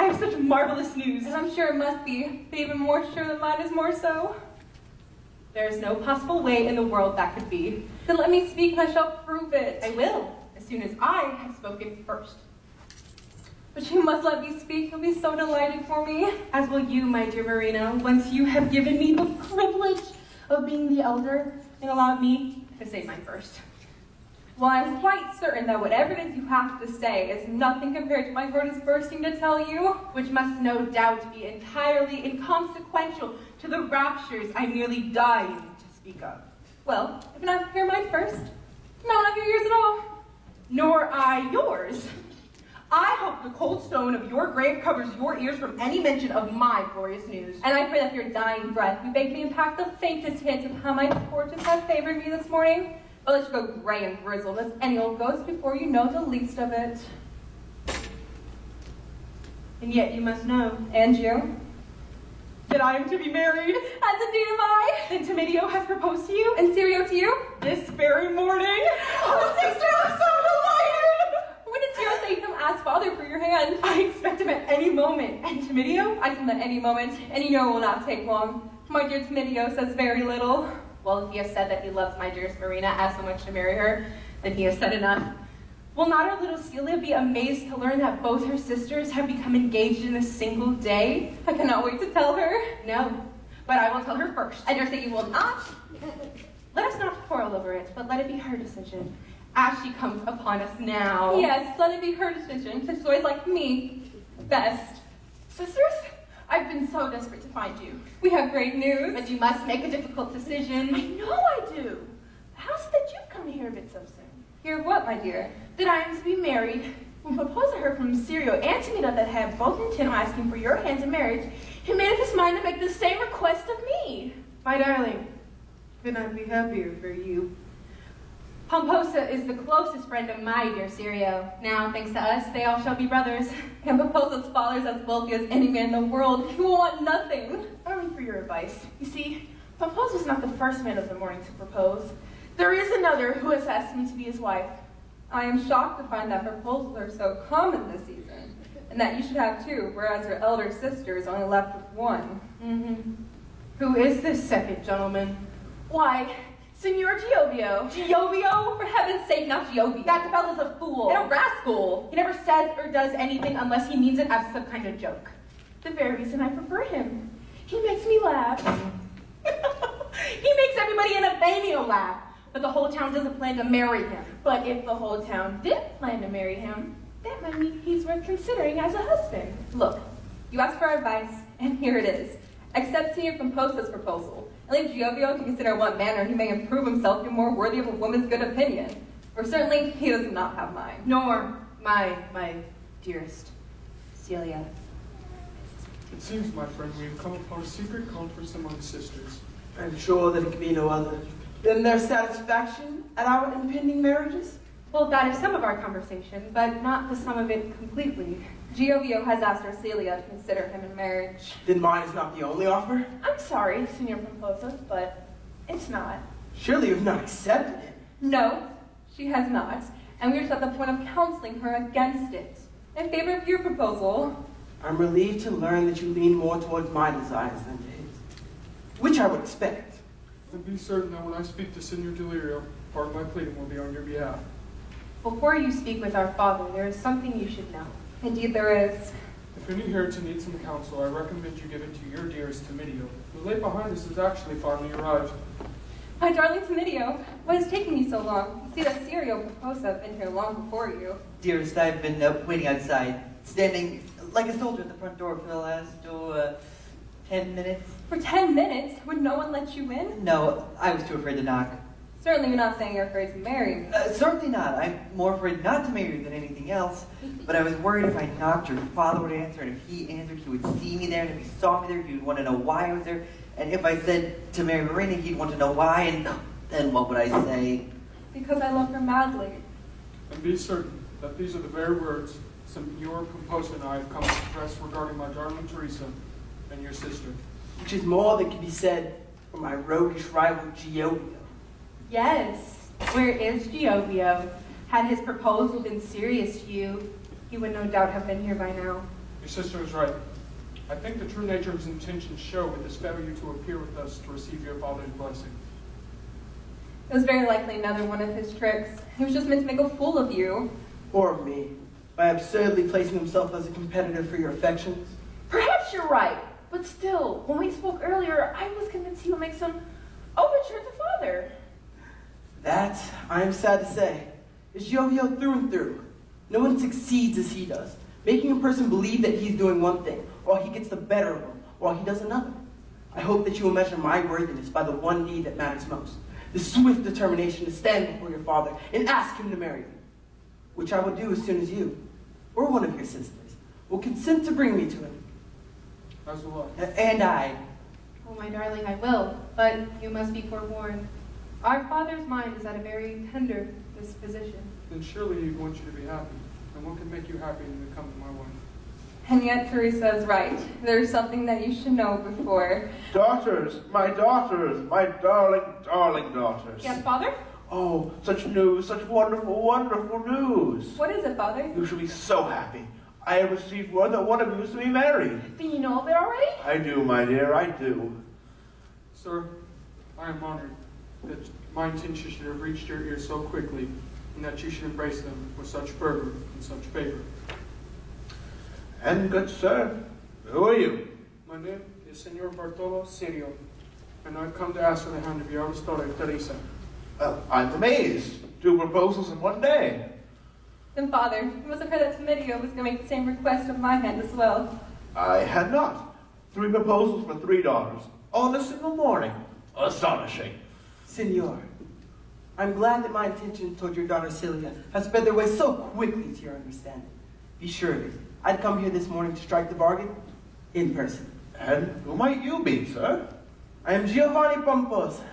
have such marvelous news. And I'm sure it must be, but even more sure that mine is more so. There is no possible way in the world that could be. Then let me speak and I shall prove it. I will, as soon as I have spoken first. But you must let me speak. You'll be so delighted for me. As will you, my dear Marina, once you have given me the privilege of being the elder and allowed me to say mine first. Well, I'm quite certain that whatever it is you have to say is nothing compared to my heart is bursting to tell you, which must no doubt be entirely inconsequential to the raptures I'm merely dying to speak of. Well, if you're not hear mine first, I will not hear yours at all. Nor I yours. I hope the cold stone of your grave covers your ears from any mention of my glorious news. And I pray that your dying breath you beg me impact the faintest hint of how my fortunes have favored me this morning. Or let you go gray and grizzled as any old ghost before you know the least of it. And yet you must know. And you? That I am to be married. As indeed am I. Then Timidio has proposed to you. And Sirio to you. This very morning. Oh, sister, I'm so delighted. When did Sirio say you come ask father for your hand? I expect him at any moment. And Timidio? I come at any moment, and you know it will not take long. My dear Timidio says very little. Well, if he has said that he loves my dearest Marina as so much to marry her, then he has said enough. Will not our little Celia be amazed to learn that both her sisters have become engaged in a single day? I cannot wait to tell her. No, but I will tell her first. I dare say you will not. Let us not quarrel over it, but let it be her decision, as she comes upon us now. Yes, let it be her decision, since she's always liked me best. Sisters, I've been so desperate to find you. We have great news. But you must make a difficult decision. I know I do. How's it that you've come to hear of it so soon? Hear what, my dear? That I am to be married. When Proposa heard from Sirio and Tamina that had both intend on asking for your hands in marriage, he made up his mind to make the same request of me. My darling, could not be happier for you. Pomposa is the closest friend of my dear Sirio. Now, thanks to us, they all shall be brothers. And Pomposa's father is as wealthy as any man in the world. He will want nothing. Only for your advice. You see, Pomposa was not the first man of the morning to propose. There is another who has asked me to be his wife. I am shocked to find that proposals are so common this season, and that you should have two, whereas your elder sister is only left with one. Who is this second gentleman? Why, Signor Giovio. Giovio? For heaven's sake, not Giovio. That fellow's a fool. And a rascal. He never says or does anything unless he means it as some kind of joke. The very reason I prefer him. He makes me laugh. He makes everybody in Athenio laugh. But the whole town doesn't plan to marry him. But if the whole town did plan to marry him, that might mean he's worth considering as a husband. Look, you asked for advice, and here it is. Accept Senior Pomposa's proposal, and leave Giovio to consider what manner he may improve himself to be more worthy of a woman's good opinion. For certainly, he does not have mine. Nor my dearest Celia. It seems, my friend, we have come upon a secret conference among sisters. I'm sure that it can be no other than their satisfaction at our impending marriages. Well, that is some of our conversation, but not the sum of it completely. Giovio has asked Celia to consider him in marriage. Then mine is not the only offer. I'm sorry, Signor Pomposa, but it's not. Surely you've not accepted it. No, she has not, and we are at the point of counseling her against it, in favor of your proposal. I'm relieved to learn that you lean more towards my desires than to his, which I would expect. And be certain that when I speak to Signor Delirio, part of my pleading will be on your behalf. Before you speak with our father, there is something you should know. Indeed there is. If any inheritance needs some counsel, I recommend you give it to your dearest Timidio, who lay behind us has actually finally arrived. My darling Timidio, what is taking you so long? You see that Sirio Pomposa have been here long before you. Dearest, I've been waiting outside, standing like a soldier at the front door for the last, 10 minutes. For 10 minutes? Would no one let you in? No, I was too afraid to knock. Certainly you're not saying you're afraid to marry me. Certainly not. I'm more afraid not to marry you than anything else. But I was worried if I knocked, your father would answer, and if he answered, he would see me there, and if he saw me there, he would want to know why I was there. And if I said to marry Marina, he'd want to know why, and then what would I say? Because I love her madly. And be certain that these are the very words Signor Pomposa and I have come to express regarding my darling Teresa and your sister. Which is more than can be said for my roguish rival Giovio. Yes. Where is Giovio? Had his proposal been serious to you, he would no doubt have been here by now. Your sister is right. I think the true nature of his intentions show with his failure to appear with us to receive your father's blessing. It was very likely another one of his tricks. He was just meant to make a fool of you. Or me, by absurdly placing himself as a competitor for your affections. Perhaps you're right, but still, when we spoke earlier, I was convinced he would make some overture to father. That, I am sad to say, is Giovio through and through. No one succeeds as he does, making a person believe that he's doing one thing, while he gets the better of them, while he does another. I hope that you will measure my worthiness by the one need that matters most, the swift determination to stand before your father and ask him to marry you, which I will do as soon as you, or one of your sisters, will consent to bring me to him. As will I. And I. Oh, my darling, I will, but you must be forewarned. Our father's mind is at a very tender disposition. Then surely he'd want you to be happy, and what can make you happy than to come to my wife? And yet Teresa is right. There's something that you should know before. Daughters, my darling, darling daughters. Yes, father? Oh, such news, such wonderful, wonderful news. What is it, Father? You should be so happy. I have received word that one of you is to be married. Do you know of it already? I do, my dear, I do. Sir, I am honored that my intentions should have reached your ears so quickly, and that you should embrace them with such fervor and such favor. And good sir, who are you? My name is Senor Bartolo Sirio, and I've come to ask for the hand of your eldest daughter, Teresa. Well, I'm amazed. 2 proposals in one day. Then, Father, you must have heard that Tomidio was going to make the same request of my hand as well. I had not. 3 proposals for 3 daughters, all in a single morning. Astonishing. Signor, I'm glad that my intentions toward your daughter Celia have sped their way so quickly to your understanding. Be sure of it. I'd come here this morning to strike the bargain in person. And who might you be, sir? I am Giovanni Pomposa,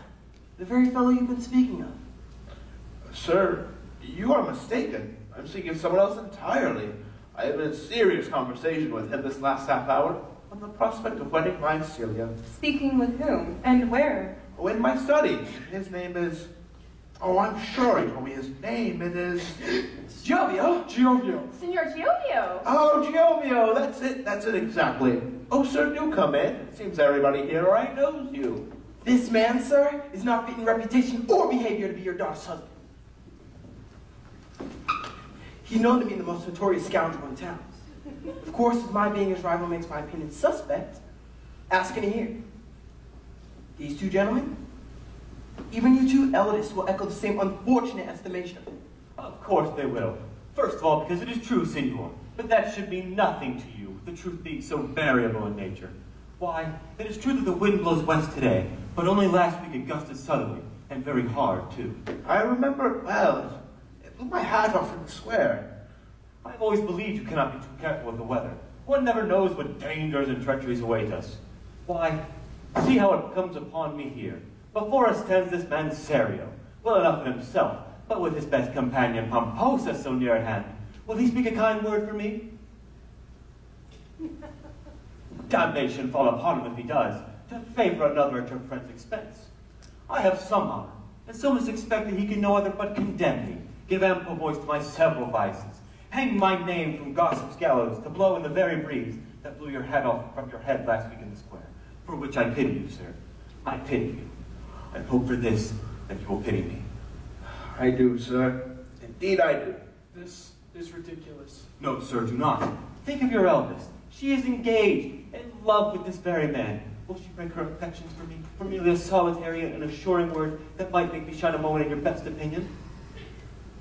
the very fellow you've been speaking of. Sir, you are mistaken. I'm speaking of someone else entirely. I have been in serious conversation with him this last half hour on the prospect of wedding my Celia. Speaking with whom? And where? Oh, in my study. His name is... Oh, I'm sure he told me his name. It is... Giovio! Giovio! Senor Giovio. Oh, Giovio, that's it exactly. Oh, sir, do come in. It seems everybody here already knows you. This man, sir, is not fit in reputation or behavior to be your daughter's husband. He's known to be the most notorious scoundrel in town. Of course, if my being his rival makes my opinion suspect, ask any here. These 2 gentlemen, even you 2 eldest will echo the same unfortunate estimation of him. Of course they will. First of all, because it is true, Signor. But that should mean nothing to you, the truth being so variable in nature. Why, it is true that the wind blows west today, but only last week it gusted southerly, and very hard, too. I remember it well. It blew my hat off in the square. I've always believed you cannot be too careful with the weather. One never knows what dangers and treacheries await us. Why, see how it comes upon me here. Before us stands this man Serio, well enough in himself, but with his best companion Pomposa so near at hand. Will he speak a kind word for me? Damnation fall upon him if he does, to favor another at your friend's expense. I have some honor, and so must expect that he can no other but condemn me, give ample voice to my several vices, hang my name from gossip's gallows to blow in the very breeze that blew your head off from your head last week in the square, for which I pity you, sir. I pity you, and hope for this, that you will pity me. I do, sir. Indeed I do. This is ridiculous. No, sir, do not. Think of your eldest. She is engaged, in love with this very man. Will she break her affections for me, for merely a solitary and assuring word that might make me shine a moment in your best opinion?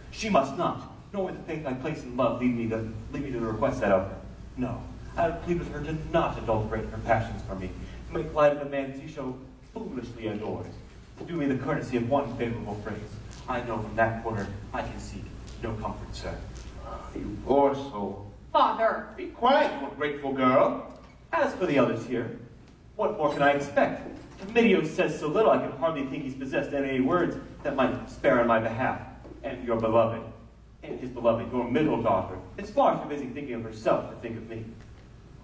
She must not, nor would the faith I place in love lead me to the request set of her. No, I would plead with her to not adulterate her passions for me, to make light of the man she so foolishly adores, to do me the courtesy of one favorable phrase. I know from that quarter I can seek no comfort, sir. You poor soul. Father. Be quiet, you ungrateful girl. As for the others here, what more can I expect? Tomidio says so little I can hardly think he's possessed any words that might spare on my behalf. And your beloved, and his beloved, your middle daughter, is far too busy thinking of herself to think of me.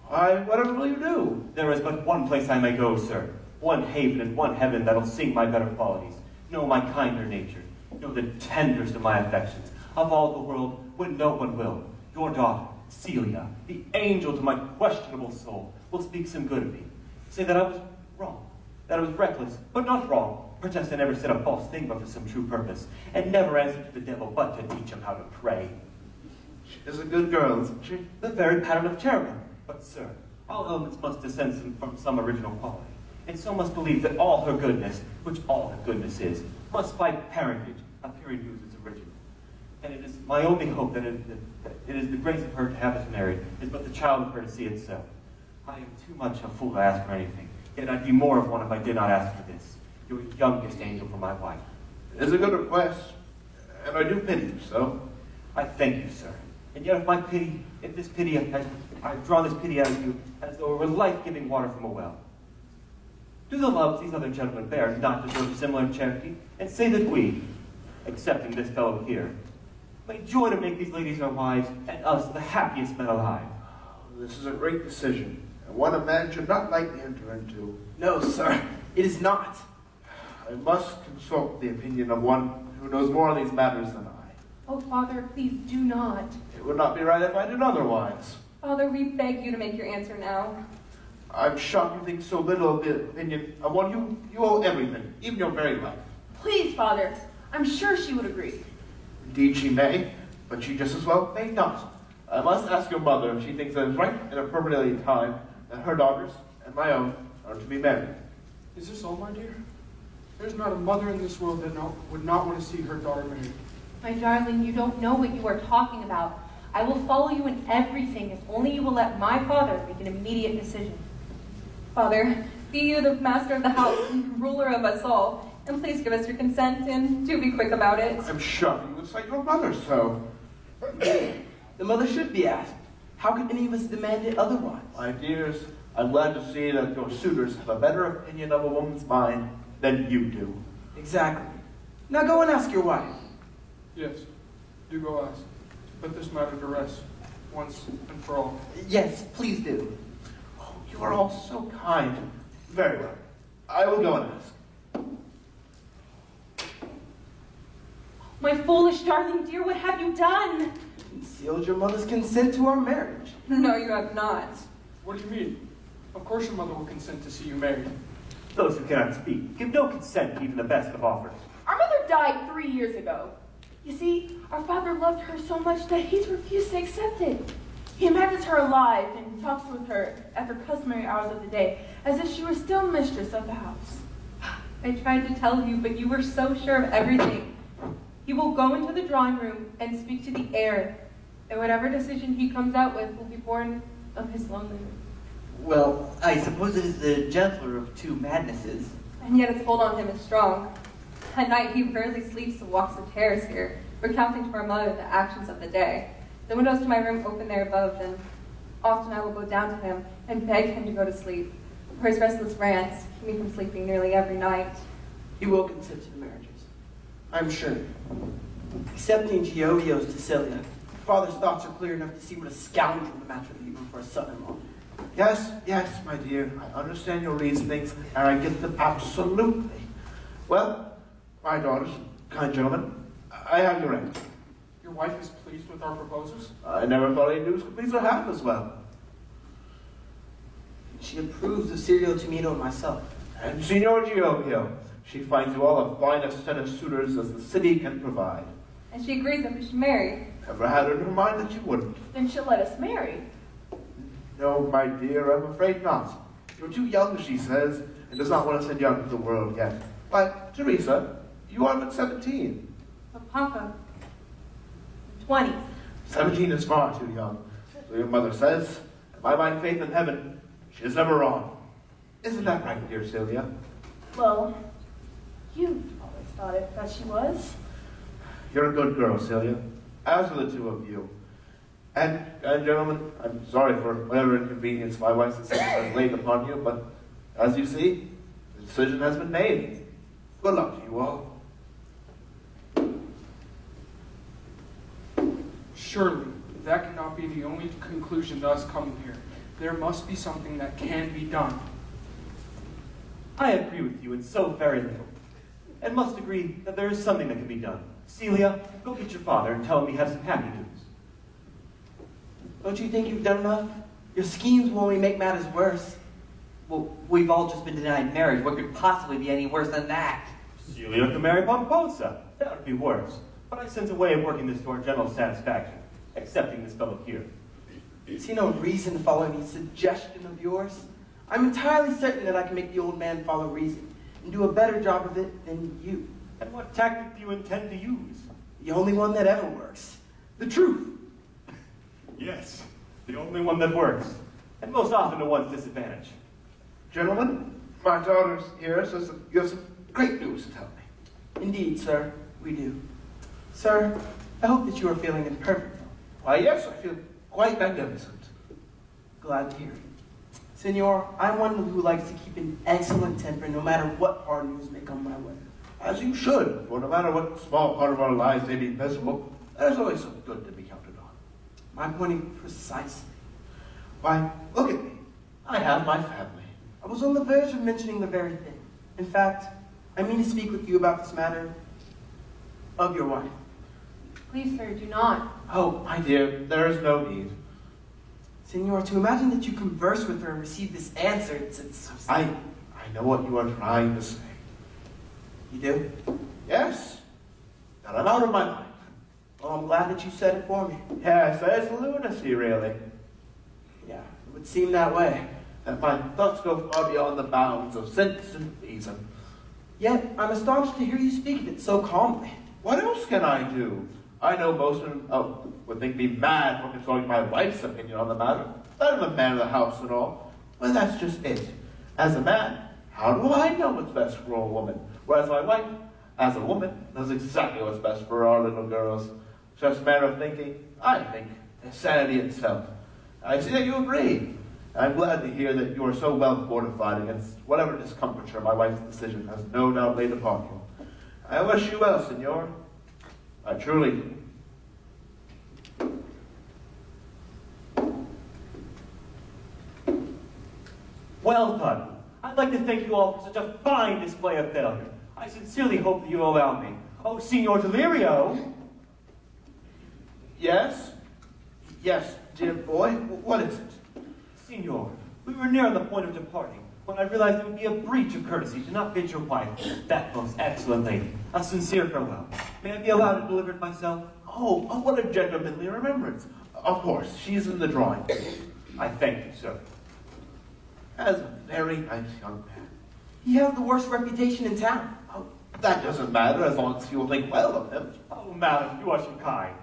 Why, whatever will you do? There is but one place I may go, sir. One haven and one heaven that'll sing my better qualities, know my kinder nature, know the tenderest of my affections. Of all the world, when no one will, your daughter, Celia, the angel to my questionable soul, will speak some good of me. Say that I was wrong, that I was reckless, but not wrong. Protest I never said a false thing but for some true purpose, and never answered to the devil but to teach him how to pray. She is a good girl, isn't she? The very pattern of cherubim. But, sir, all elements must descend from some original quality, and so must believe that all her goodness, which all her goodness is, must by parentage appear in you as its original. And it is my only hope that it is the grace of her to have us married, is but the child of her to see it so. I am too much a fool to ask for anything, yet I'd be more of one if I did not ask for this. Your youngest angel for my wife. It is a good request, and I do pity you so. I thank you, sir. And yet I've drawn this pity out of you as though it were life-giving water from a well. Do the loves these other gentlemen bear not deserve similar charity? And say that we, excepting this fellow here, may joy to make these ladies our wives, and us the happiest men alive. This is a great decision, and one a man should not lightly enter into. No, sir, it is not. I must consult the opinion of one who knows more on these matters than I. Oh, Father, please do not. It would not be right if I did otherwise. Father, we beg you to make your answer now. I'm shocked you think so little of the opinion of one you owe everything, even your very life. Please, Father. I'm sure she would agree. Indeed she may, but she just as well may not. I must ask your mother if she thinks that it is right and appropriately time that her daughters and my own are to be married. Is this all, my dear? There's not a mother in this world that would not want to see her daughter married. My darling, you don't know what you are talking about. I will follow you in everything if only you will let my father make an immediate decision. Father, be you the master of the house and ruler of us all, and please give us your consent, and do be quick about it. I'm shocked you would cite your mother so. The mother should be asked. How could any of us demand it otherwise? My dears, I'm glad to see that your suitors have a better opinion of a woman's mind than you do. Exactly. Now go and ask your wife. Yes, do go ask. Put this matter to rest, once and for all. Yes, please do. Oh, you are all so kind. Very well. I will go and ask. My foolish darling dear, what have you done? Concealed your mother's consent to our marriage. No, you have not. What do you mean? Of course your mother will consent to see you married. Those who cannot speak give no consent to even the best of offers. Our mother died 3 years ago. You see, our father loved her so much that he's refused to accept it. He imagines her alive and talks with her at the customary hours of the day, as if she were still mistress of the house. I tried to tell you, but you were so sure of everything. He will go into the drawing room and speak to the heir, and whatever decision he comes out with will be born of his loneliness. Well, I suppose it is the gentler of two madnesses. And yet its hold on him is strong. At night he rarely sleeps and walks the terrace here, recounting to our mother the actions of the day. The windows to my room open there above, and often I will go down to him and beg him to go to sleep. For his restless rants keep me from sleeping nearly every night. He will consent to the marriages, I'm sure. Accepting Giovio's to Celia, father's thoughts are clear enough to see what a scoundrel the match would be for a son-in-law. Yes, yes, my dear. I understand your reasonings, and I get them absolutely. Well, my daughters, kind gentlemen, I have your answer. Your wife is pleased with our proposals? I never thought any news could please her half as well. She approves of Sirio Tomito and myself. And Signor Giovio, she finds you all the finest set of suitors as the city can provide. And she agrees that we should marry. Never had it in her mind that you wouldn't. Then she'll let us marry. No, my dear, I'm afraid not. You're too young, she says, and does not want to send you out into the world yet. Why, Teresa, you are but 17. But Papa, 20. 17 is far too young. So your mother says, and by my faith in heaven, she is never wrong. Isn't that right, dear Celia? Well, you always thought it that she was. You're a good girl, Celia, as are the two of you. And gentlemen, I'm sorry for whatever inconvenience my wife's decision has laid upon you, but as you see, the decision has been made. Good luck to you all. Surely, that cannot be the only conclusion to us coming here. There must be something that can be done. I agree with you in so very little, and must agree that there is something that can be done. Celia, go get your father and tell him we have some happy news. Don't you think you've done enough? Your schemes will only make matters worse. Well, we've all just been denied marriage. What could possibly be any worse than that? Celia could marry Pomposa. That would be worse. But I sense a way of working this to our general satisfaction, accepting this fellow here. See no reason to follow any suggestion of yours. I'm entirely certain that I can make the old man follow reason and do a better job of it than you. And what tactic do you intend to use? The only one that ever works. The truth. Yes, the only one that works, and most often to one's disadvantage. Gentlemen, my daughter's here says that you have some great news to tell me. Indeed, sir, we do. Sir, I hope that you are feeling in perfect health. Why, yes, I feel quite magnificent. Glad to hear it. Senor, I'm one who likes to keep an excellent temper no matter what hard news may come my way. As you should, for no matter what small part of our lives may be miserable, there's always some good to be counted on. My point precisely. Why, look at me. I have my family. I was on the verge of mentioning the very thing. In fact, I mean to speak with you about this matter of your wife. Please, sir, do not. Oh, my dear, there is no need. Senor, to imagine that you converse with her and receive this answer, it's so sad. I know what you are trying to say. You do? Yes, and I'm out of my mind. Well, I'm glad that you said it for me. Yes, there's lunacy, really. Yeah, it would seem that way. That my thoughts go far beyond the bounds of sense and reason. Yet, I'm astonished to hear you speak of it so calmly. What else can I do? I know most of them would think me mad for consulting my wife's opinion on the matter. I'm the man of the house and all. Well, that's just it. As a man, how do I know what's best for a woman? Whereas my wife, as a woman, knows exactly what's best for our little girls. Just a matter of thinking, I think, insanity itself. I see that you agree. I'm glad to hear that you are so well fortified against whatever discomfiture my wife's decision has no doubt laid upon you. I wish you well, senor. I truly do. Well done. I'd like to thank you all for such a fine display of failure. I sincerely hope that you will allow me. Oh, Signor Delirio! Yes? Yes, dear boy. What is it? Signor, we were near on the point of departing when I realized it would be a breach of courtesy to not bid your wife, that most excellent lady, a sincere farewell. May I be allowed to deliver it myself? Oh, what a gentlemanly remembrance. Of course, she's in the drawing. I thank you, sir. As a very nice young man. He has the worst reputation in town. Oh, that doesn't matter as long as you will think well of him. Oh, madam, you are so kind.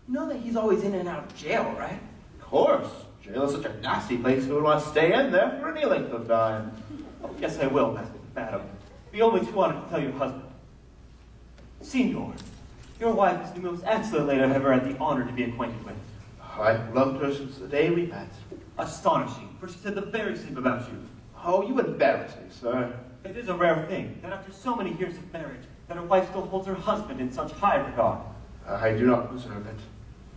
You know that he's always in and out of jail, right? Of course. Jail is such a nasty place. Who would want to stay in there for any length of time? Oh, yes, I will, madam. We only too honored to tell your husband. Signor, your wife is the most excellent lady I've ever had the honor to be acquainted with. I've loved her since the day we met. Astonishing, for she said the very same about you. Oh, you embarrass me, sir. It is a rare thing that after so many years of marriage, that a wife still holds her husband in such high regard. I do not deserve it.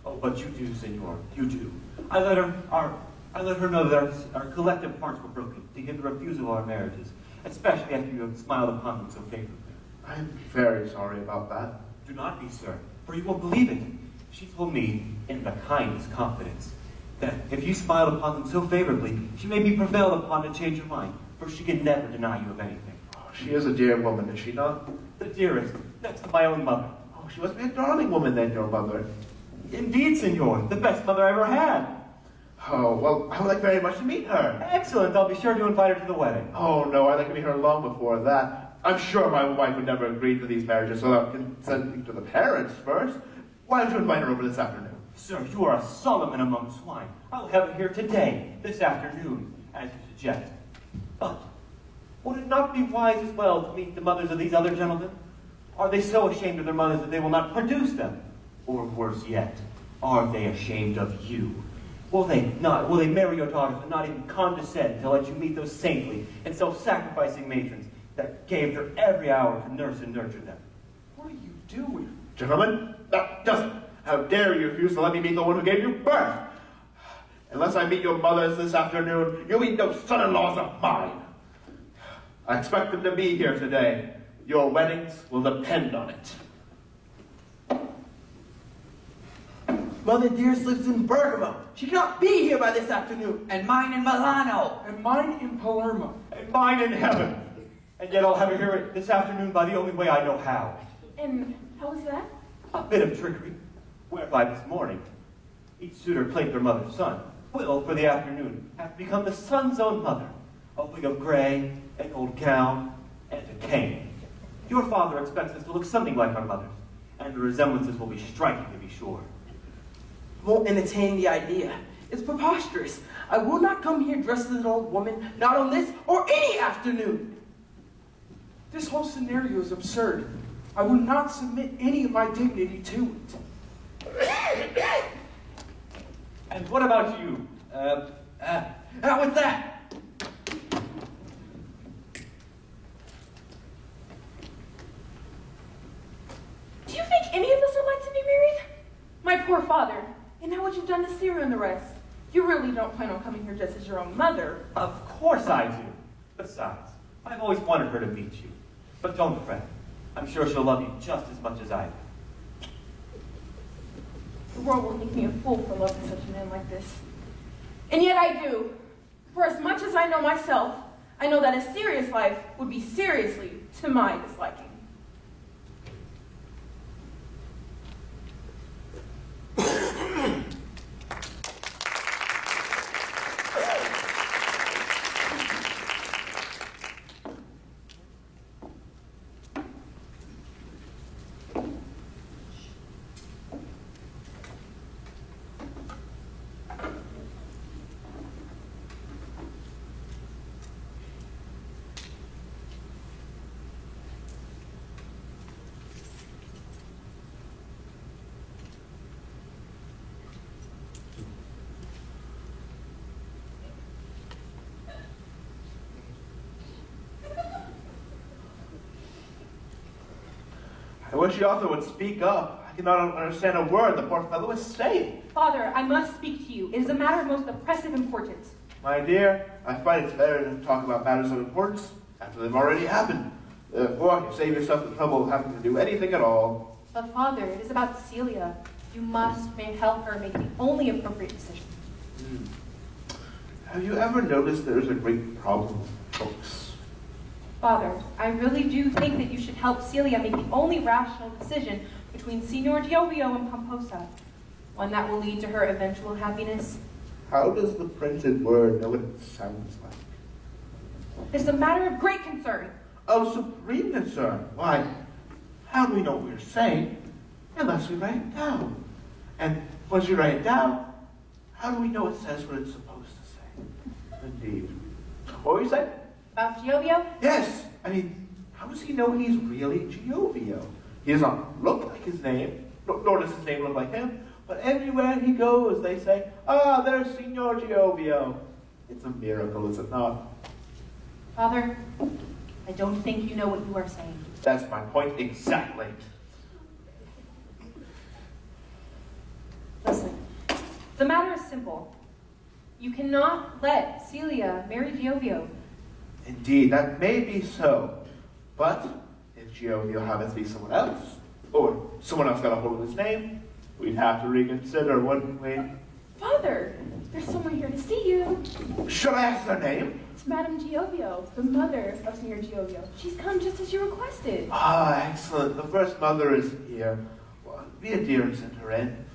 Oh, but you do, senor. You do. I let her know that our collective hearts were broken to give the refusal of our marriages, especially after you have smiled upon them so favorably. I am very sorry about that. Do not be, sir, for you won't believe it. She told me, in the kindest confidence, that if you smiled upon them so favorably, she may be prevailed upon to change your mind, for she can never deny you of anything. Oh, she is a dear woman, is she not? The dearest, next to my own mother. Oh, she must be a darling woman then, your mother. Indeed, senor, the best mother I ever had. Oh, well, I would like very much to meet her. Excellent, I'll be sure to invite her to the wedding. Oh, no, I'd like to meet her long before that. I'm sure my wife would never agree to these marriages without consenting to the parents first. Why don't you invite her over this afternoon? Sir, you are a Solomon among swine. I will have her here today, this afternoon, as you suggest. But would it not be wise as well to meet the mothers of these other gentlemen? Are they so ashamed of their mothers that they will not produce them? Or worse yet, are they ashamed of you? Will they marry your daughters and not even condescend to let you meet those saintly and self-sacrificing matrons that gave their every hour to nurse and nurture them? What are you doing? Gentlemen, that doesn't. How dare you refuse to let me meet the one who gave you birth? Unless I meet your mothers this afternoon, you'll be no son-in-laws of mine. I expect them to be here today. Your weddings will depend on it. Mother dearest lives in Bergamo. She cannot be here by this afternoon. And mine in Milano. And mine in Palermo. And mine in heaven. And yet I'll have her here this afternoon by the only way I know how. And how was that? A bit of trickery, whereby this morning each suitor claimed their mother's son will, for the afternoon, have become the son's own mother, a wig of gray, a gold gown, and a cane. Your father expects us to look something like our mothers, and the resemblances will be striking, to be sure. Won't entertain the idea. It's preposterous. I will not come here dressed as an old woman, not on this or any afternoon. This whole scenario is absurd. I will not submit any of my dignity to it. And what about you? What's that? Do you think any of us would like to be married? My poor father. And now what you've done to Syria and the rest. You really don't plan on coming here just as your own mother. Of course I do. Besides, I've always wanted her to meet you. But don't fret. I'm sure she'll love you just as much as I do. The world will think me a fool for loving such a man like this. And yet I do. For as much as I know myself, I know that a serious life would be seriously to my disliking. I wish the author would speak up. I cannot understand a word the poor fellow is saying. Father, I must speak to you. It is a matter of most oppressive importance. My dear, I find it's better to talk about matters of importance after they've already happened. Therefore, you save yourself the trouble of having to do anything at all. But Father, it is about Celia. You must help her make the only appropriate decision. Have you ever noticed there's a great problem with folks? Father, I really do think that you should help Celia make the only rational decision between Signor Giovio and Pomposa, one that will lead to her eventual happiness. How does the printed word know what it sounds like? It is a matter of great concern. Oh, supreme concern. Why, how do we know what we're saying unless we write it down? And once we write it down, how do we know it says what it's supposed to say? Indeed. What were you saying? About Giovio? Yes. I mean, how does he know he's really Giovio? He does not look like his name, nor does his name look like him. But everywhere he goes, they say, "Ah, there's Signor Giovio." It's a miracle, is it not? Father, I don't think you know what you are saying. That's my point exactly. Listen, the matter is simple. You cannot let Celia marry Giovio. Indeed, that may be so. But if Giovio happens to be someone else, or someone else got a hold of his name, we'd have to reconsider, wouldn't we? Father, there's someone here to see you. Should I ask their name? It's Madame Giovio, the mother of Signor Giovio. She's come just as you requested. Ah, excellent. The first mother is here. Well, be a dear and send her in.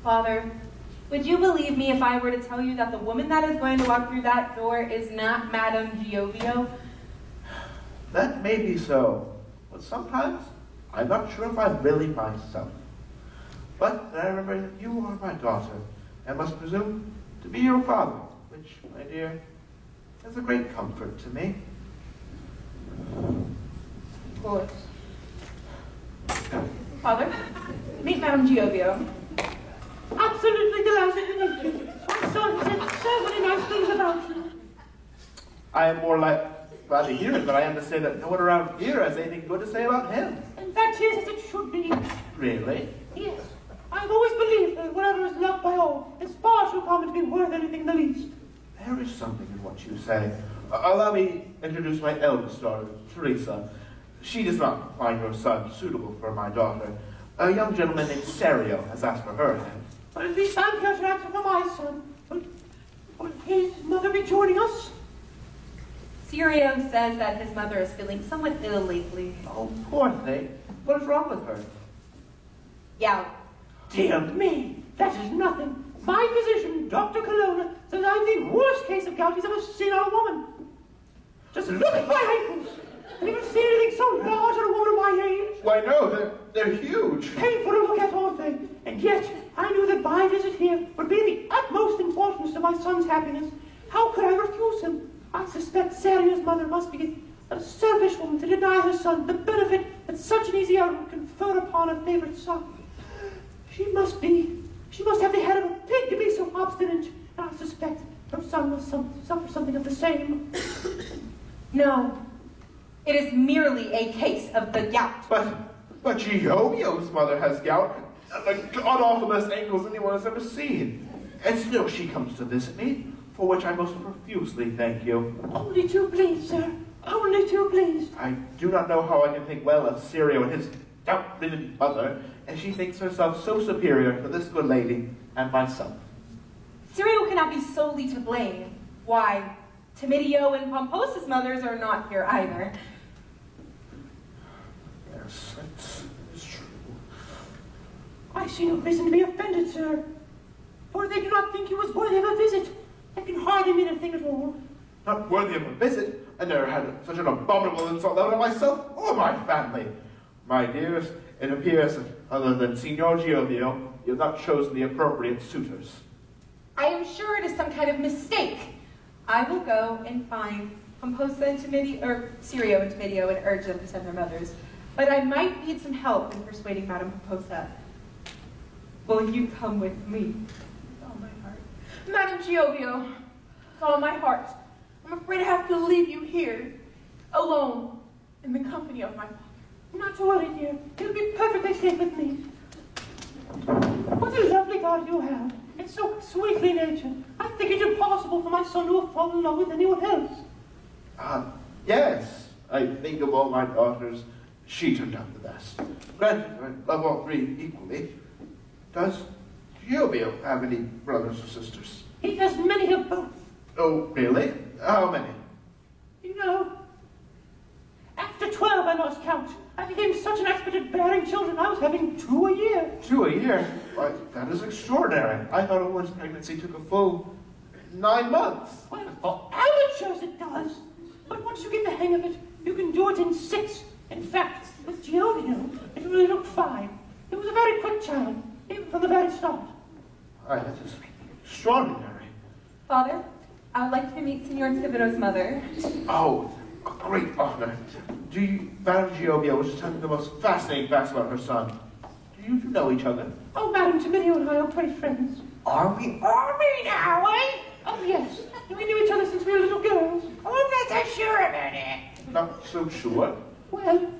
Father, would you believe me if I were to tell you that the woman that is going to walk through that door is not Madame Giovio? That may be so, but sometimes I'm not sure if I'm really myself. But then I remember that you are my daughter, and must presume to be your father, which, my dear, is a great comfort to me. Of course. Father, meet Madame Giovio. Absolutely delighted to meet you. My son said so many nice things about you. I am more glad to hear it, but I am to say that no one around here has anything good to say about him. And that is as it should be. Really? Yes. I've always believed that whatever is loved by all is far too common to be worth anything in the least. There is something in what you say. Allow me to introduce my eldest daughter, Teresa. She does not find your son suitable for my daughter, A young gentleman named Serio has asked for her hand. But at least I'm here to answer for my son. Will his mother be joining us? Sirio says that his mother is feeling somewhat ill lately. Oh, poor thing. What is wrong with her? Yeah. Dear me, that is nothing. My physician, Dr. Colonna, says I'm the worst case of gout he's ever seen on a woman. Just look at my ankles. Have you ever seen anything so large on a woman of my age? Why, no, they're huge. Painful to look at, aren't they? And yet, I knew that my visit here would be of the utmost importance to my son's happiness. How could I refuse him? I suspect Serio's mother must be a selfish woman to deny her son the benefit that such an easy out would confer upon a favorite son. She must have the head of a pig to be so obstinate. And I suspect her son will suffer something of the same. No. It is merely a case of the gout. But Giovio's mother has gout. The god-awfulest ankles anyone has ever seen. And still she comes to visit me, for which I most profusely thank you. Only too pleased, sir. Only too pleased. I do not know how I can think well of Sirio and his stout-limbed mother, and she thinks herself so superior to this good lady and myself. Sirio cannot be solely to blame. Why, Timidio and Pomposa's mothers are not here either. Yes, that's true. I see no reason to be offended, sir. For they do not think you was worthy of a visit. That can hardly mean a thing at all. Not worthy of a visit. I never had such an abominable insult leveled at myself or my family. My dears, it appears that other than Signor Giovio, you have not chosen the appropriate suitors. I am sure it is some kind of mistake. I will go and find Pomposa and Timidio, or Sirio and Timidio, and urge them to send their mothers. But I might need some help in persuading Madame Pomposa. Will you come with me? With all my heart. Madame Giovio, with all my heart. I'm afraid I have to leave you here, alone, in the company of my father. Not to worry, dear. You'll be perfectly safe with me. What a lovely God you have. It's so sweetly natured. I think it impossible for my son to have fallen in love with anyone else. Yes. I think of all my daughters, she turned out the best. Granted, I love all three equally. Does Giovio have any brothers or sisters? He has many of both. Oh, really? How many? You know, after 12 I lost count. I became such an expert at bearing children, I was having 2 a year. 2 a year? Why, that is extraordinary. I thought a woman's pregnancy took a full 9 months. Well, for amateurs it does. But once you get the hang of it, you can do it in 6. In fact, with Giovio, it only took 5. It was a very quick child, even from the very start. That is extraordinary. Father, I would like to meet Signor Timido's mother. Oh, a great honor. Madame Giovio was just telling the most fascinating facts about her son. Do you know each other? Oh, Madame Timidio and I are great friends. Are we? Now, eh? Oh, yes. We knew each other since we were little girls. I'm not so sure about it. Not so sure. Well,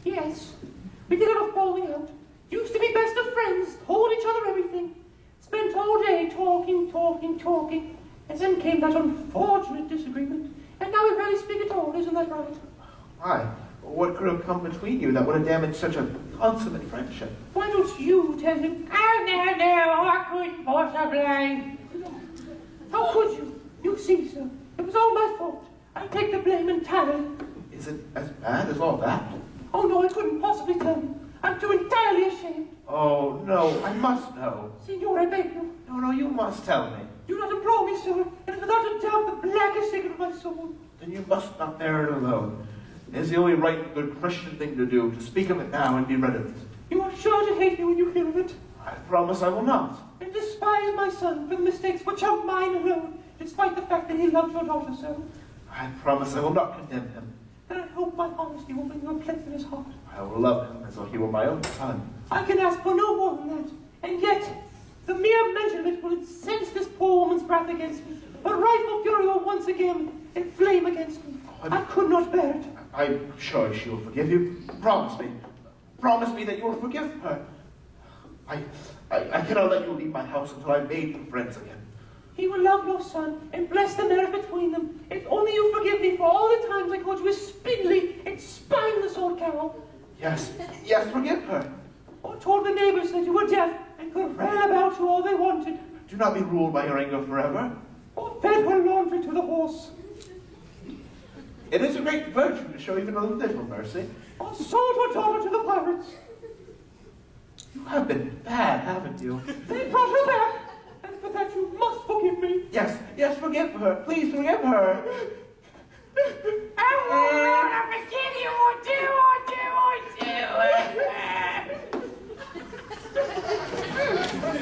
yes. We did have a falling out. Used to be best of friends, told each other everything. Spent all day talking. And then came that unfortunate disagreement. And now we rarely speak at all, isn't that right? Why? What could have come between you that would have damaged such a consummate friendship? Why don't you tell him? Oh, no, I couldn't possibly. How could you? You see, sir, it was all my fault. I take the blame entirely. Is it as bad as all that? Oh, no, I couldn't possibly tell him. I'm too entirely ashamed. Oh, no, I must know. Signor, I beg you. No, you must tell me. Do not implore me, sir. It is without a doubt the blackest secret of my soul. Then you must not bear it alone. It is the only right and good Christian thing to do, to speak of it now and be rid of it. You are sure to hate me when you hear of it. I promise I will not. And despise my son for the mistakes which are mine alone, despite the fact that he loves your daughter so. I promise I will not condemn him. And I hope my honesty will bring you a place in his heart. I will love him as though he were my own son. I can ask for no more than that. And yet, the mere mention of it will incense this poor woman's wrath against me. Her rightful fury will once again inflame against me. I could not bear it. I'm sure she will forgive you. Promise me. Promise me that you will forgive her. I cannot let you leave my house until I've made you friends again. He will love your son and bless the marriage between them. If only you forgive me for all the times I called you a spindly and spineless old cow. Yes, forgive her. or told the neighbors that you were deaf and could run about you all they wanted, Do not be ruled by your anger forever. or fed her laundry to the horse, It is a great virtue to show even a little mercy. or sold her daughter to the pirates. You have been bad, haven't you? They brought her back, and for that you must forgive me. Yes, yes, forgive her. Please forgive her. I won't forgive you, or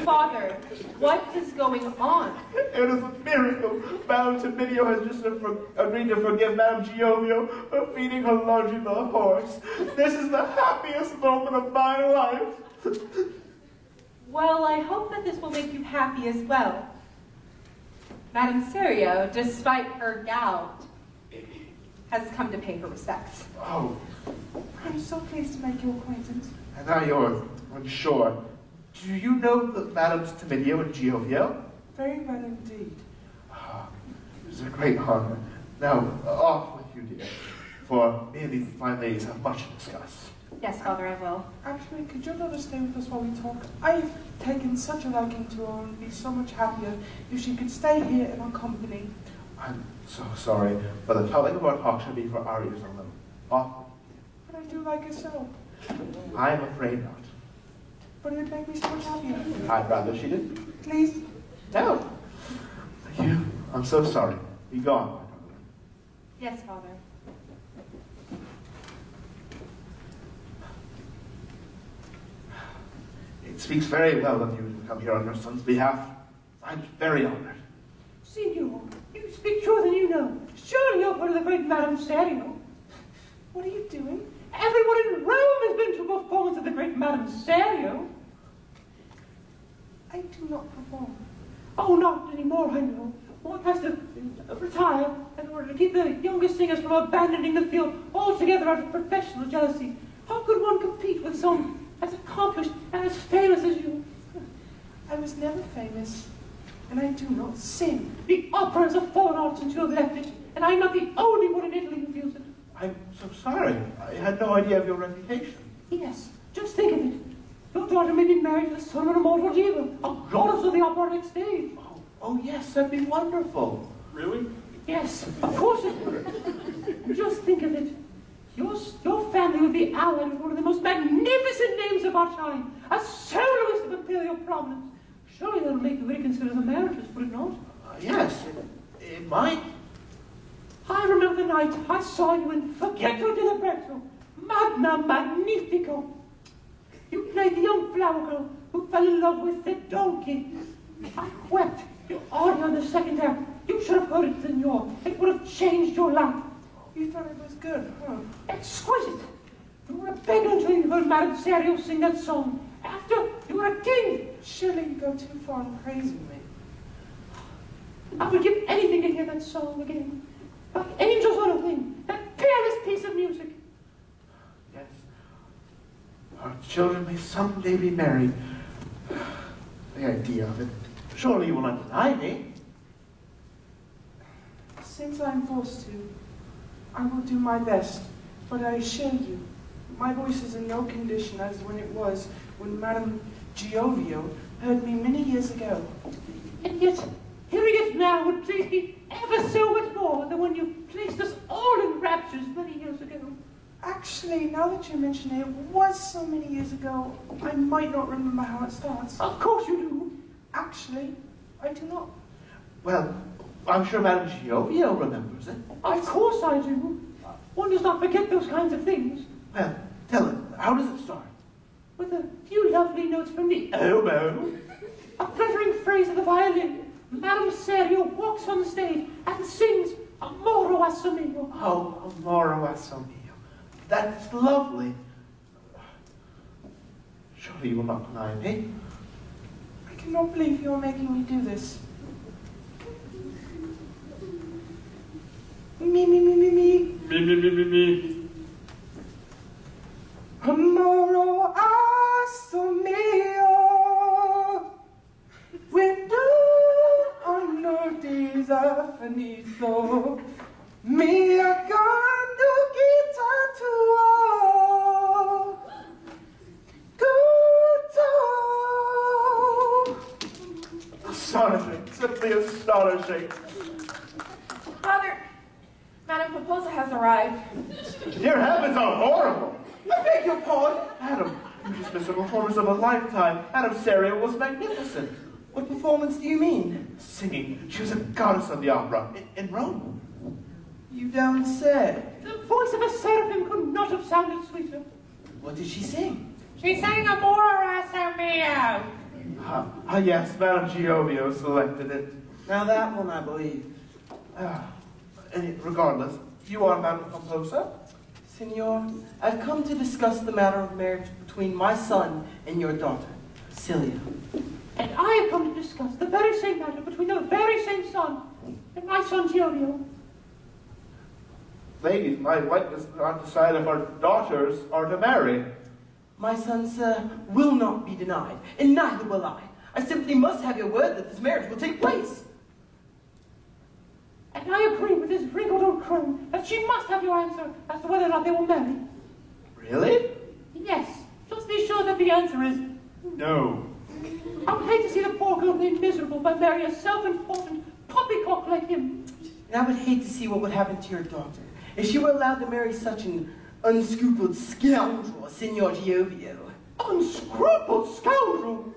Father, what is going on? It is a miracle. Madame Timidio has just agreed to forgive Madame Giovio for feeding her laundry to a horse. This is the happiest moment of my life. Well, I hope that this will make you happy as well. Madame Serio, despite her gout, has come to pay her respects. Oh, I'm so pleased to make your acquaintance. and now you're unsure. Do you know the Madames Timidio and Giovio? Very well indeed. Ah, it is a great honor. Now, off with you, dear, for me and these fine ladies have much to discuss. Yes, Father, I will. Actually, could your daughter stay with us while we talk? I've taken such a liking to her and would be so much happier if she could stay here in our company. I'm so sorry, but the topic of our talk should be for our ears alone. Off. But I do like her so. I am afraid not. But it would make me so much happier. I'd rather she didn't. Please. No. You, I'm so sorry. Be gone, my darling. Yes, Father. It speaks very well of you to come here on your son's behalf. I'm very honored. Signor, you speak truer than you know. Surely you're part of the great Madame Serio. What are you doing? Everyone in Rome has been to a performance of the great Madame Serio. I do not perform. Oh, not anymore, I know. One has to retire in order to keep the younger singers from abandoning the field altogether out of professional jealousy. How could one compete with someone as accomplished and as famous as you? I was never famous, and I do not sing. The opera is a foreign art since you have left it, and I'm not the only one in Italy who feels it. I'm so sorry. I had no idea of your reputation. Yes, just think of it. Your daughter may be married to the son of an immortal diva, a goddess of the operatic stage. Oh, yes, that'd be wonderful. Really? Yes, of course it would. Just think of it. Your family would be allied with one of the most magnificent names of our time, a soloist of imperial prominence. Surely that'll make you reconsider the marriages, would it not? Yes, it might. I remember the night I saw you in Forgetto di Libretto, Magna Magnifico. You played the young flower girl who fell in love with the donkey. I wept. Your aria in the second act. You should have heard it, Signor. It would have changed your life. You thought it was good, huh? Exquisite. You were a beggar until you heard Madame Serio sing that song. After, you were a king. Surely you go too far in praising me. I would give anything to hear that song again. Like angels on a wing. That peerless piece of music. Yes. Our children may someday be married. The idea of it. Surely you will not deny me. Since I'm forced to, I will do my best. But I assure you, my voice is in no condition as when it was when Madame Giovio heard me many years ago. And yet, hearing it now would please me ever so much more than when you placed us all in raptures many years ago. Actually, now that you mention it, it was so many years ago, I might not remember how it starts. Of course you do. Actually, I do not. Well, I'm sure Madame Giovio remembers it. Of course I do. One does not forget those kinds of things. Well, tell us, how does it start? With a few lovely notes from the oboe, a fluttering phrase of the violin, Madame Serio walks on the stage and sings Amoro Assomino. Oh, Amoro Assomino. That's lovely. Surely you will not deny me. I cannot believe you are making me do this. Me. Me. Amoro assomio, quando hanno disaffinito, mi accando chita tua, simply astonishing. Father, Madame Pomposa has arrived. Your habits are horrible. I beg your pardon. Madam, you just missed a performance of a lifetime. Madam Serio was magnificent. What performance do you mean? Singing. She was a goddess of the opera in Rome. You don't say. The voice of a seraphim could not have sounded sweeter. What did she sing? She sang Amor mio. Yes, Madam Giovio selected it. Now that one I believe. Regardless, you are Madam Pomposa? Signor, I've come to discuss the matter of marriage between my son and your daughter, Celia. And I have come to discuss the very same matter between the very same son and my son Giorgio. Ladies, my wife does not decide if our daughters are to marry. My son, sir, will not be denied, and neither will I. I simply must have your word that this marriage will take place. And I agree with this wrinkled old crone that she must have your answer as to whether or not they will marry. Really? Yes, just be sure that the answer is No. I would hate to see the poor girl made miserable by marrying a self-important poppycock like him. And I would hate to see what would happen to your daughter if she were allowed to marry such an unscrupuled scoundrel as Signor Giovio. Unscrupuled scoundrel!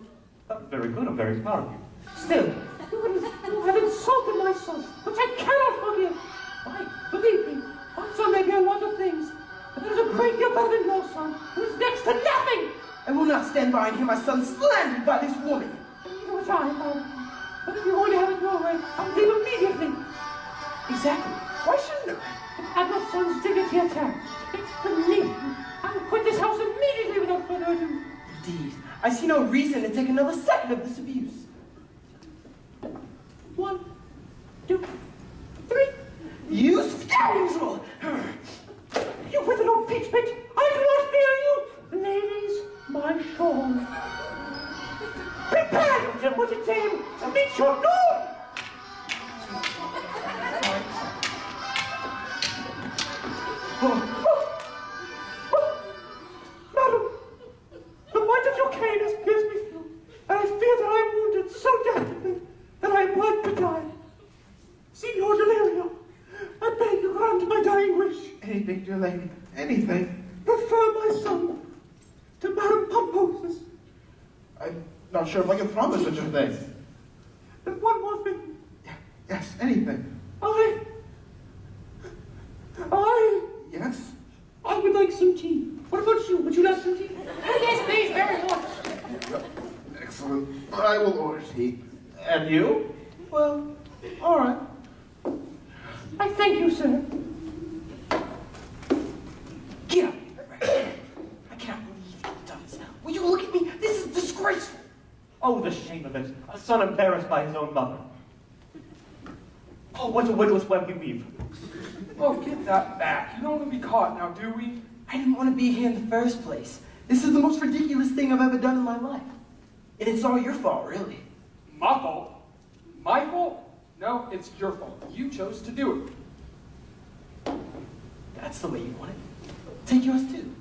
That's very good. I'm very proud of you. Still, you have insulted my son, which I cannot forgive. Why, believe me, my son may be a lot of things, but there's a great deal better than your son, who is next to nothing. I will not stand by and hear my son slandered by this woman. Neither was I, Mom. But if you're going to have it your way, I'll leave immediately. Exactly. Why shouldn't I? To have my son's dignity attacked. It's beneath me. I will quit this house immediately without further ado. Indeed. I see no reason to take another second of this abuse. 1, 2, 3. You scoundrel! You withered old peach pit! I do not fear you! Ladies, my shawl. Prepare you, Timothy Dame, to meet your lord! Madam, the point of your cane has pierced me through, and I fear that I am wounded so desperately that I am like to die. Signor Delirio, I beg you grant my dying wish. Anything, dear lady. Anything. Prefer my son to Madame Pomposa's. I'm not sure if I can promise such a thing. And one more thing. Yes, anything. Yes? Yes? I would like some tea. What about you? Would you like some tea? Yes, please, very much. Excellent. I will order tea. And you? Well, all right. I thank you, sir. Get up. I cannot believe you've done this. Will you look at me? This is disgraceful. Oh, the shame of it. A son embarrassed by his own mother. Oh, what a widow's web we weave. Oh, get that back. You don't want to be caught now, do we? I didn't want to be here in the first place. This is the most ridiculous thing I've ever done in my life. And it's all your fault, really. My fault? My fault? No, it's your fault. You chose to do it. That's the way you want it. Take yours, too.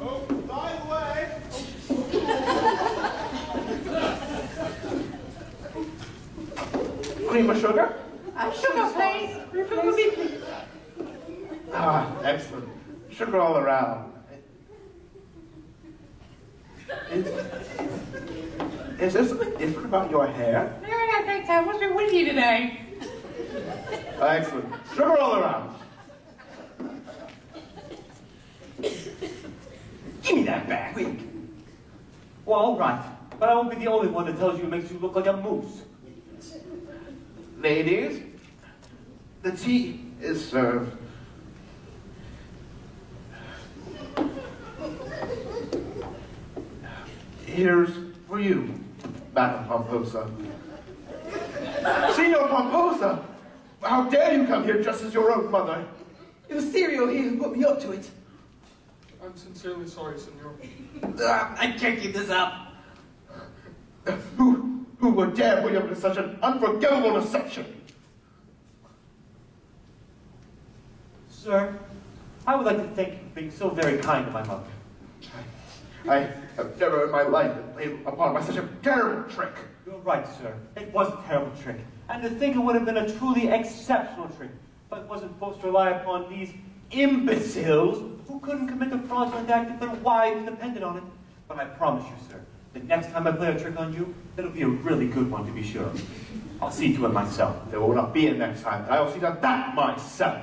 Oh, by the way. Cream or sugar? Sugar, please. Sugar, please. Ah, excellent. Sugar all around. Is there something different about your hair? No, I don't think so. What's been with you today? Excellent. Sugar all around. Give me that back, quick. Well, all right. But I won't be the only one that tells you it makes you look like a moose. Ladies, the tea is served. Here's for you, Madame Pomposa. Signor Pomposa! How dare you come here just as your own mother? It was Sirio here who put me up to it. I'm sincerely sorry, senor. I can't keep this up. Who would dare put you up to such an unforgivable deception? Sir, I would like to thank you for being so very kind to my mother. I have never in my life been played upon by such a terrible trick. You're right, sir. It was a terrible trick. And to think it would have been a truly exceptional trick if I wasn't forced to rely upon these imbeciles who couldn't commit a fraudulent act if their wives depended on it. But I promise you, sir, the next time I play a trick on you, it'll be a really good one to be sure. I'll see to it myself. There will not be a next time, and I will see to that myself.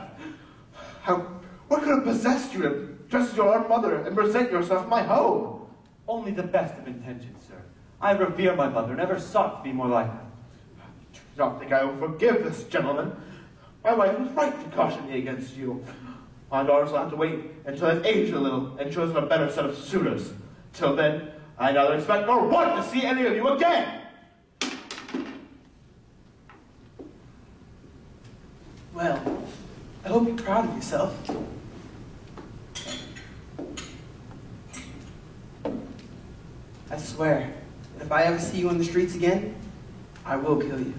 What could have possessed you to dress as your own mother and present yourself in my home? Only the best of intentions, sir. I revere my mother, never sought to be more like her. I do not think I will forgive this gentleman. My wife was right to caution me against you. My daughters will have to wait until I've aged a little and chosen a better set of suitors. Till then, I neither expect nor want to see any of you again. Well, I hope you're proud of yourself. I swear that if I ever see you on the streets again, I will kill you.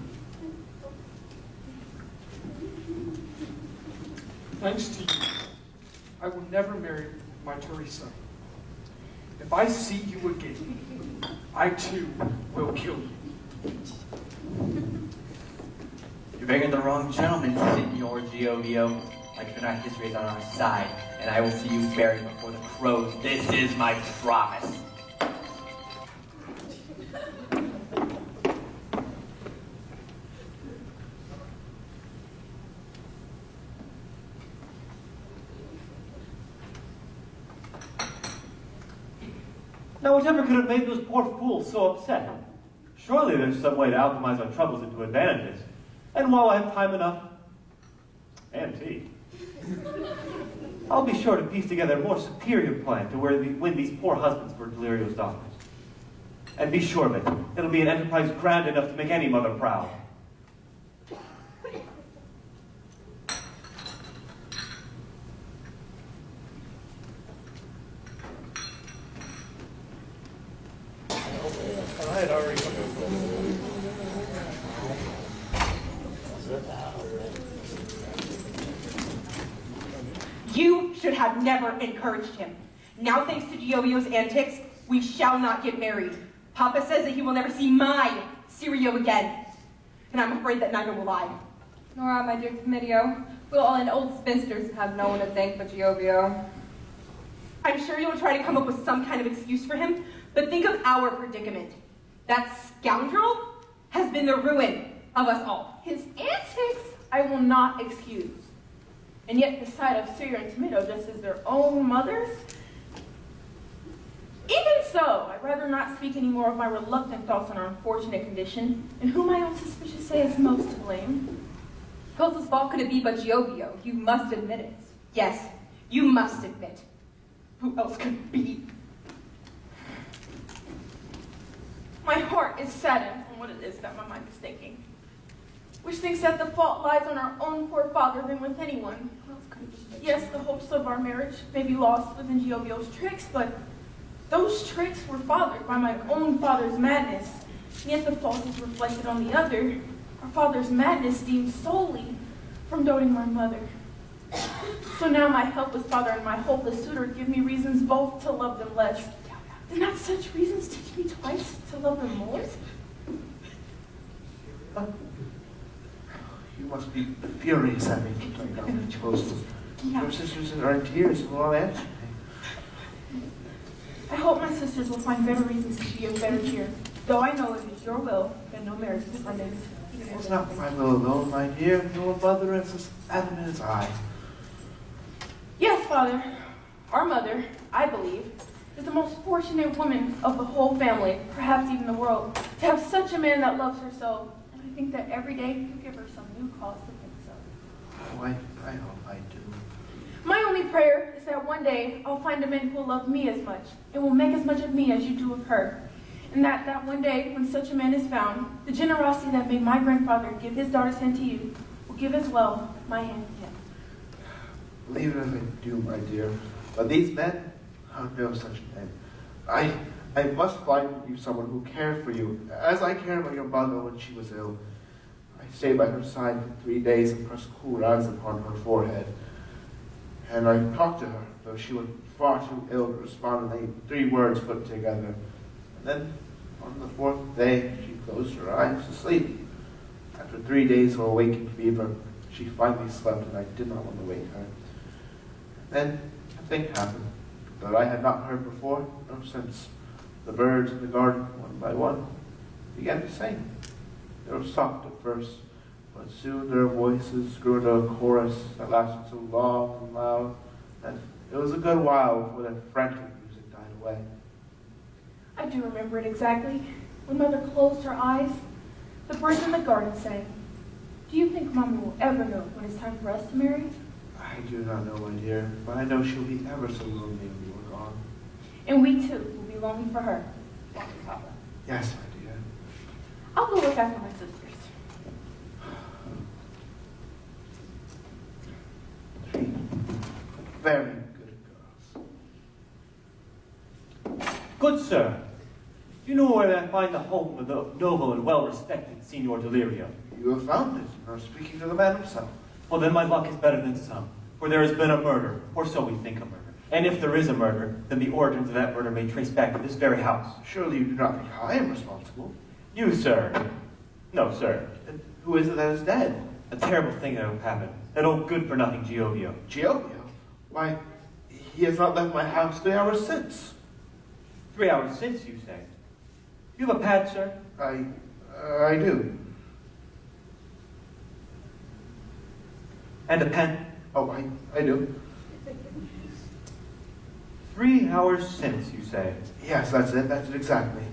Thanks to you, I will never marry my Teresa. If I see you again, I too will kill you. You're begging the wrong gentleman, Signor Giovio. My criminal history is on our side, and I will see you buried before the crows. This is my promise. Now, whatever could have made those poor fools so upset? Surely there's some way to alchemize our troubles into advantages. And while I have time enough, and tea, I'll be sure to piece together a more superior plan to win these poor husbands for Delirio's daughters. And be sure of it, it'll be an enterprise grand enough to make any mother proud. You should have never encouraged him. Now, thanks to Giovio's antics, we shall not get married. Papa says that he will never see my Sirio again. And I'm afraid that neither will I. Nora, my dear Comidio, we'll all end old spinsters and have no one to thank but Giovio. I'm sure you'll try to come up with some kind of excuse for him, but think of our predicament. That scoundrel has been the ruin of us all. His antics I will not excuse. And yet the sight of Sirio and Tomato just as their own mothers? Even so, I'd rather not speak any more of my reluctant thoughts on our unfortunate condition, and whom my own suspicious say is most to blame. Whose fault could it be but Giovio? You must admit it. Yes, you must admit. Who else could it be? My heart is saddened on what it is that my mind is thinking, which thinks that the fault lies on our own poor father than with anyone. Who else could it be? Yes, the hopes of our marriage may be lost within Giovio's tricks, but those tricks were fathered by my own father's madness, and yet the fault is reflected on the other. Our father's madness stems solely from doting my mother. So now my helpless father and my hopeless suitor give me reasons both to love them less. Did not such reasons teach me twice to love them more? You must be furious at me for doing nothing chose. Your sisters are in tears and will not answer me. I hope my sisters will find better reasons to be of better cheer, though I know it is your will that no marriage is funded. It's not my will alone, my dear. Your mother is as adamant as I. Yes, Father, our mother, I believe, is the most fortunate woman of the whole family, perhaps even the world, to have such a man that loves her so. And I think that every day you give her some new cause to think so. Oh, I hope I do. My only prayer is that one day I'll find a man who will love me as much and will make as much of me as you do of her. And that one day, when such a man is found, the generosity that made my grandfather give his daughter's hand to you will give as well my hand to him. Believe it as I do, my dear. But these men, oh, no such men. I must find you someone who cared for you, as I cared about your mother when she was ill. I stayed by her side for 3 days and pressed cool rags upon her forehead. And I talked to her, though she was far too ill to respond in 3 words put together. And then, on the 4th day, she closed her eyes to sleep. After 3 days of a waking fever, she finally slept, and I did not want to wake her. Then, a thing happened that I had not heard before nor since. The birds in the garden, one by one, began to sing. They were soft at first, but soon their voices grew into a chorus that lasted so long and loud that it was a good while before their frantic music died away. I do remember it exactly. When Mother closed her eyes, the birds in the garden sang. Do you think Mama will ever know when it's time for us to marry? I do not know, my dear, but I know she'll be ever so lonely when you are gone. And we too will be longing for her. Won't we, Papa? Yes, my dear. I'll go look after my sisters. Very good girls. Good sir, do you know where I find the home of the noble and well-respected Signor Delirio? You have found it, and are speaking to the man himself. Well, then my luck is better than some, for there has been a murder, or so we think a murder. And if there is a murder, then the origins of that murder may trace back to this very house. Surely you do not think I am responsible? You, sir. No, sir. And who is it that is dead? A terrible thing that will happen. That old good-for-nothing Giovio. Giovio? Why, he has not left my house 3 hours since. 3 hours since, you say? You have a pad, sir? I do. And a pen? Oh, I do. 3 hours since, you say? Yes, that's it exactly.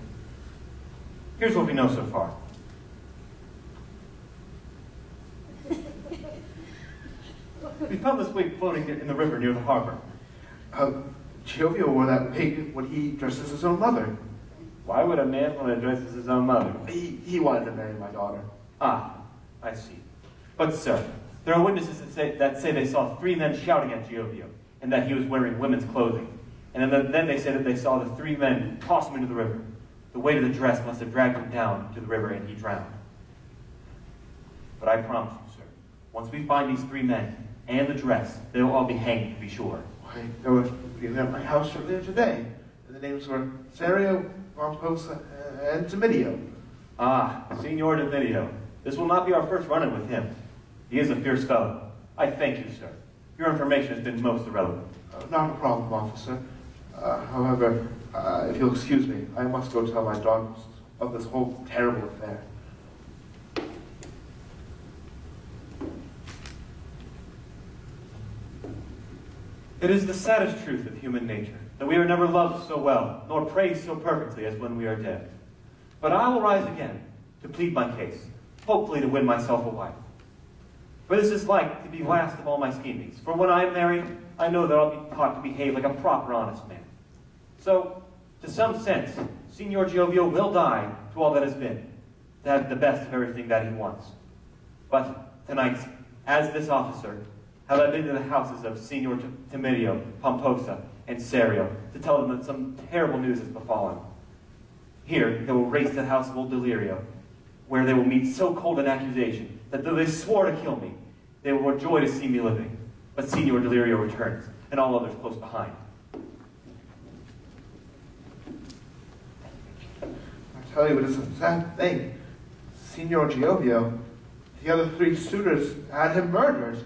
Here's what we know so far. We found this wig floating in the river near the harbor. Giovio wore that wig when he dressed as his own mother. Why would a man want to dress as his own mother? He wanted to marry my daughter. Ah, I see. But, sir, there are witnesses that say they saw 3 men shouting at Giovio, and that he was wearing women's clothing. And then they say that they saw the 3 men toss him into the river. The weight of the dress must have dragged him down to the river, and he drowned. But I promise you, sir, once we find these 3 men and the dress, they will all be hanged, to be sure. Why, they were at my house earlier today. And the names were Serio, Pomposa, and Domidio. Ah, Signor Domidio. This will not be our first run-in with him. He is a fierce fellow. I thank you, sir. Your information has been most irrelevant. Not a problem, officer. However, if you'll excuse me, I must go tell my daughters of this whole terrible affair. It is the saddest truth of human nature, that we are never loved so well, nor praised so perfectly as when we are dead. But I will rise again to plead my case, hopefully to win myself a wife. For this is like to be last of all my schemings. For when I am married, I know that I'll be taught to behave like a proper, honest man. So, to some sense, Signor Giovio will die to all that has been, to have the best of everything that he wants. But tonight, as this officer, have I been to the houses of Signor Domidio, Pomposa, and Serio to tell them that some terrible news has befallen. Here, they will race to the house of old Delirio, where they will meet so cold an accusation that though they swore to kill me, they will rejoice to see me living. But Signor Delirio returns, and all others close behind. I tell you, it is a sad thing. Signor Giovio, the other 3 suitors, had him murdered.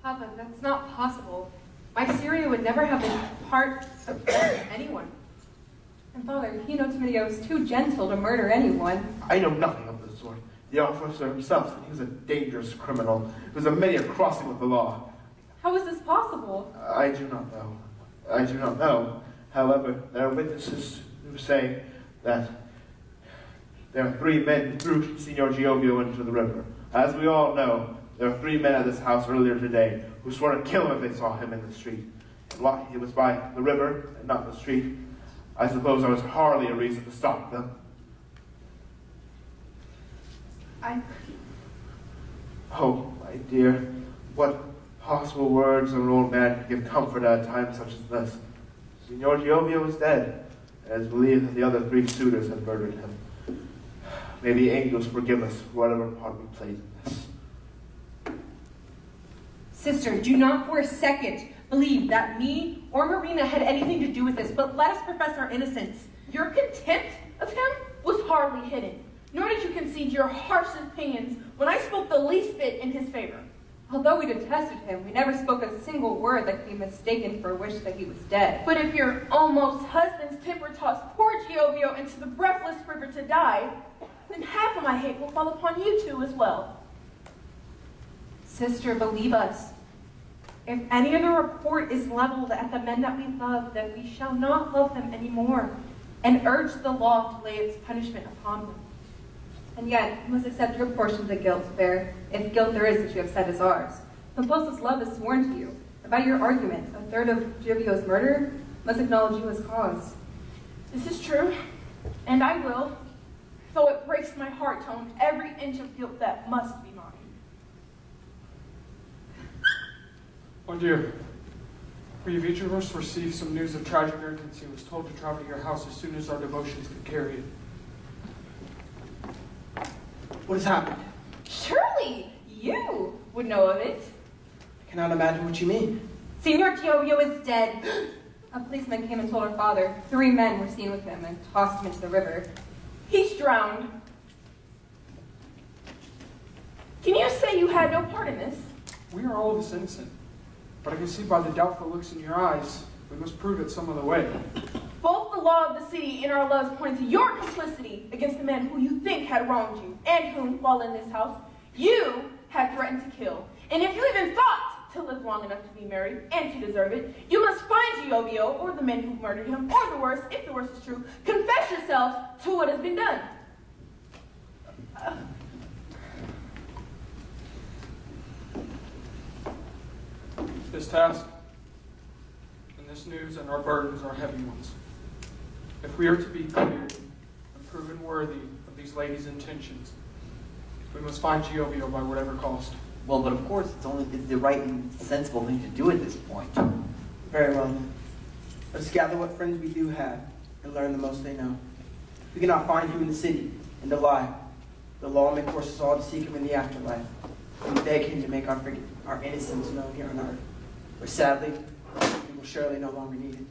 Papa, that's not possible. My Syria would never have been part of anyone. And Father, you know Domidio is too gentle to murder anyone. I know nothing of the sort. The officer himself said he was a dangerous criminal who was many a crossing with the law. How is this possible? I do not know. I do not know. However, there are witnesses who say that there are 3 men who threw Signor Giovio into the river. As we all know, there are 3 men at this house earlier today who swore to kill him if they saw him in the street. It was by the river and not the street. I suppose there was hardly a reason to stop them. Oh, my dear, what possible words of an old man can give comfort at a time such as this? Signor Giovio is dead, and it is believed that the other 3 suitors have murdered him. May the angels forgive us for whatever part we played in this. Sister, do not for a second believe that me or Marina had anything to do with this, but let us profess our innocence. Your contempt of him was hardly hidden, nor did you concede your harshest opinions when I spoke the least bit in his favor. Although we detested him, we never spoke a single word that could be mistaken for a wish that he was dead. But if your almost husband's temper tossed poor Giovio into the breathless river to die, then half of my hate will fall upon you two as well. Sister, believe us. If any other report is leveled at the men that we love, then we shall not love them anymore, and urge the law to lay its punishment upon them. And yet, you must accept your portion of the guilt there, if guilt there is that you have said is ours. Pomposa's love is sworn to you, and by your argument, a third of Giovio's murder must acknowledge you as cause. This is true, and I will, though it breaks my heart to own every inch of guilt that must be mine. Oh dear, we've each of us received some news of tragic urgency and was told to travel to your house as soon as our devotions could carry it. What has happened? Surely you would know of it. I cannot imagine what you mean. Signor Giovio is dead. A policeman came and told our father 3 men were seen with him and tossed him into the river. He's drowned. Can you say you had no part in this? We are all of us innocent, but I can see by the doubtful looks in your eyes, we must prove it some other way. Both the law of the city and our laws point to your complicity against the men who you think had wronged you, and whom, while in this house, you had threatened to kill. And if you even thought to live long enough to be married and to deserve it, you must find Giovio or the men who murdered him, or the worst, if the worst is true, confess yourselves to what has been done. This task and this news and our burdens are heavy ones. If we are to be cleared and proven worthy of these ladies' intentions, we must find Giovio by whatever cost. Well, but of course, it's the right and sensible thing to do at this point. Very well then. Let's gather what friends we do have and learn the most they know. We cannot find him in the city and alive. The law may force us all to seek him in the afterlife and beg him to make our innocence known here on earth. But sadly, we will surely no longer need it.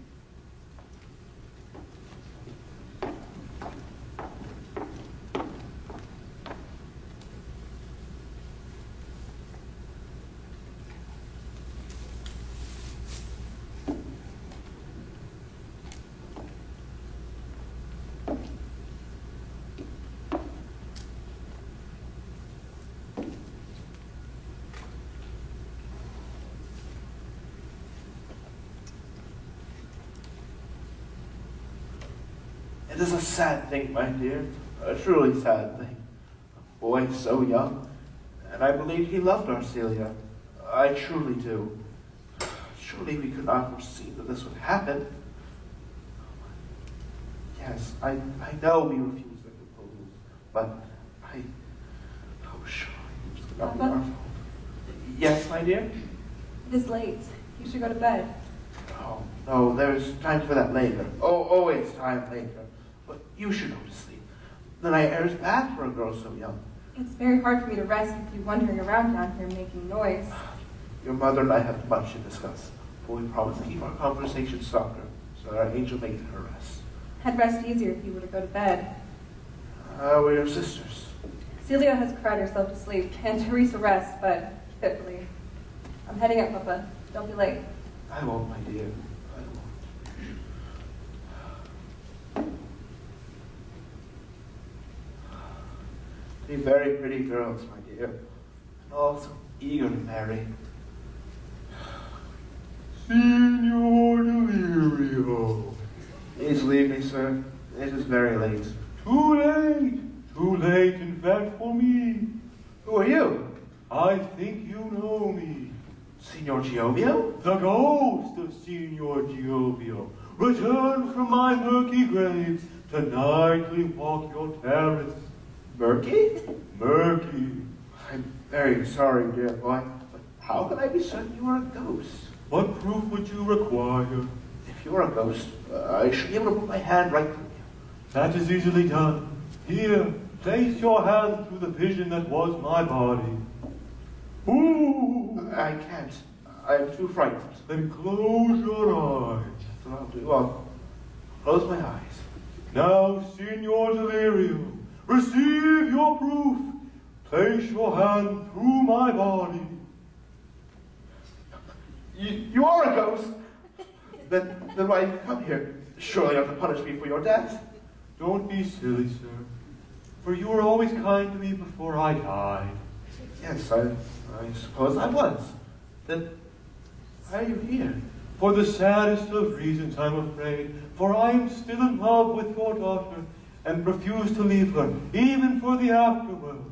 It is a sad thing, my dear, a truly sad thing. A boy so young, and I believe he loved Arcelia. I truly do. Surely we could not foresee that this would happen. Yes, I know we refused their proposals, but surely this could not be our fault. Yes, my dear? It is late. You should go to bed. Oh, no, there's time for that later. Oh, always time later. But you should go to sleep. The night air is bad for a girl so young. It's very hard for me to rest with you wandering around down here making noise. Your mother and I have much to discuss, but we promise to keep our conversation softer so that our angel may get her rest. I'd rest easier if you were to go to bed. We're your sisters. Celia has cried herself to sleep, and Teresa rests, but fitfully. I'm heading out, Papa. Don't be late. I won't, my dear. I won't. Be very pretty girls, my dear, and also eager to marry. Signor Delirio. Please leave me, sir. It is very late. Too late. Too late, in fact, for me. Who are you? I think you know me. Signor Giovio? The ghost of Signor Giovio, returned from my murky grave to nightly walk your terrace. Murky? Murky. I'm very sorry, dear boy, but how can I be certain you are a ghost? What proof would you require? If you're a ghost, I should be able to put my hand right through you. That is easily done. Here, place your hand through the vision that was my body. Ooh! I can't. I'm too frightened. Then close your eyes. That's what I'll do. I'll close my eyes. Now, Signor Delirio, receive your proof. Place your hand through my body. You are a ghost? Then why did you come here? Surely not to punish me for your death. Don't be silly, sir. For you were always kind to me before I died. Yes, I suppose I was. Then why are you here? For the saddest of reasons, I'm afraid. For I am still in love with your daughter, and refuse to leave her, even for the afterworld.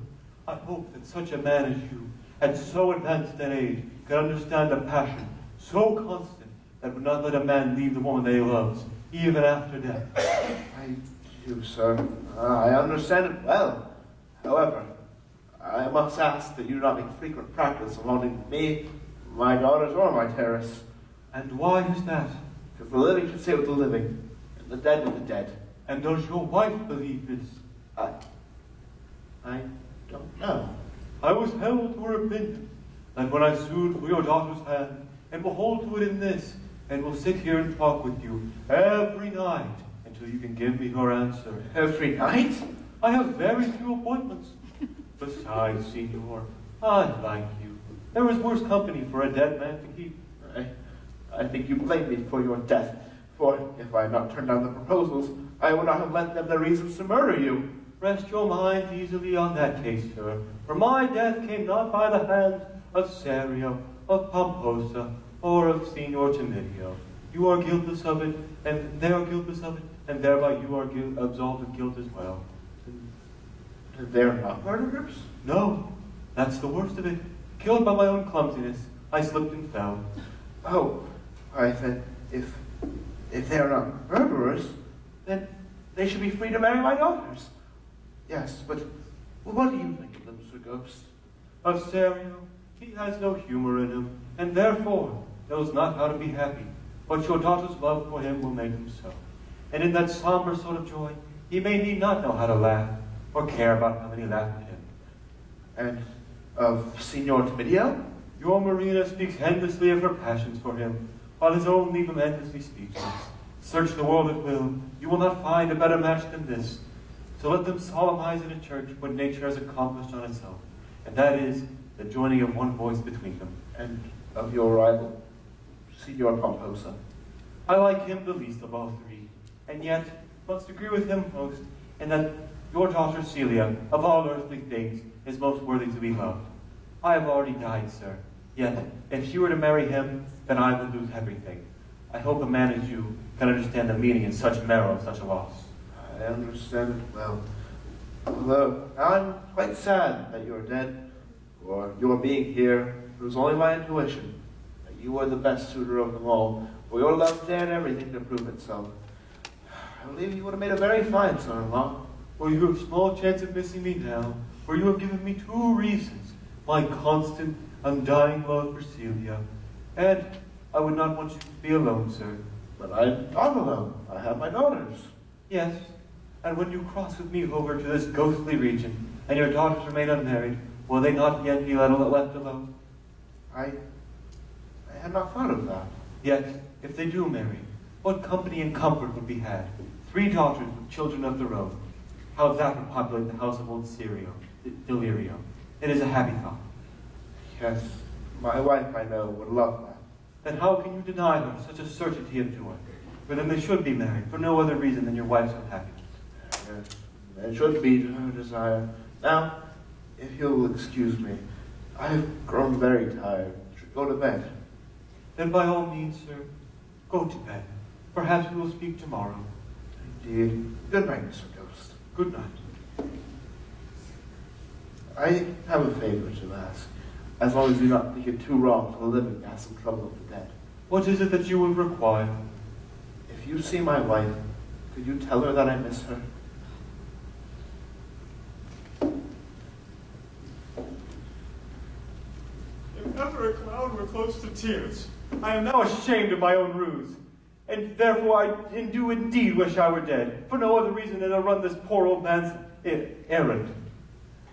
I hope that such a man as you, at so advanced an age, can understand a passion so constant that would not let a man leave the woman that he loves, even after death. I do, sir. I understand it well. However, I must ask that you do not make frequent practice of haunting me, my daughters, or my terrace. And why is that? Because the living should stay with the living, and the dead with the dead. And does your wife believe this? I don't know. I was held to her opinion that when I sued for your daughter's hand, and will hold to it in this, and will sit here and talk with you every night until you can give me your answer. Every night? I have very few appointments. Besides, Signor, I like you. There is worse company for a dead man to keep. I think you blame me for your death. For if I had not turned down the proposals, I would not have lent them the reasons to murder you. Rest your mind easily on that case, sir. For my death came not by the hand of Serio, of Pomposa, or of Signor Timidio. You are guiltless of it, and they are guiltless of it, and thereby you are absolved of guilt as well. They're not murderers? No, that's the worst of it. Killed by my own clumsiness, I slipped and fell. Oh, I said, if they're not murderers, then they should be free to marry my daughters. Yes, but what do you think of them, Sir Ghost? Of Serio, he has no humor in him, and therefore knows not how to be happy. But your daughter's love for him will make him so. And in that somber sort of joy, he may need not know how to laugh, or care about how many laugh at him. And of Signor Timidio? Your Marina speaks endlessly of her passions for him, while his own leave him endlessly speechless. Search the world at will, you will not find a better match than this. So let them solemnize in a church what nature has accomplished on its own, and that is the joining of one voice between them. And of your rival, Signor Pomposa? I like him the least of all three, and yet must agree with him most in that your daughter Celia, of all earthly things, is most worthy to be loved. I have already died, sir, yet if she were to marry him, then I would lose everything. I hope a man as you can understand the meaning in such marrow of such a loss. I understand it well. Although I'm quite sad that you're dead, or your being here proves only my intuition that you are the best suitor of them all, for your love dared everything to prove itself. I believe you would have made a very fine son-in-law. For you have small chance of missing me now, for you have given me two reasons: my constant, undying love for Celia, and I would not want you to be alone, sir. But I'm not alone. I have my daughters. Yes, and when you cross with me over to this ghostly region, and your daughters remain unmarried, will they not yet be left alone? I had not thought of that. Yet, if they do marry, what company and comfort would be had? 3 daughters with children of their own. How that would populate the house of old Delirio. It is a happy thought. Yes, my wife, I know, would love that. Then how can you deny her such a certainty of joy? For then they should be married, for no other reason than your wife's unhappiness. Yes, it should be to her desire. Now, if you'll excuse me, I have grown very tired. Should go to bed. Then by all means, sir, go to bed. Perhaps we will speak tomorrow. Indeed. Good night, Mr. Ghost. Good night. I have a favor to ask, as long as you do not think it too wrong for the living to ask some trouble of the dead. What is it that you would require? If you see my wife, could you tell her that I miss her? If ever a clown were close to tears, I am now ashamed of my own ruse. And therefore I do indeed wish I were dead, for no other reason than to run this poor old man's errand.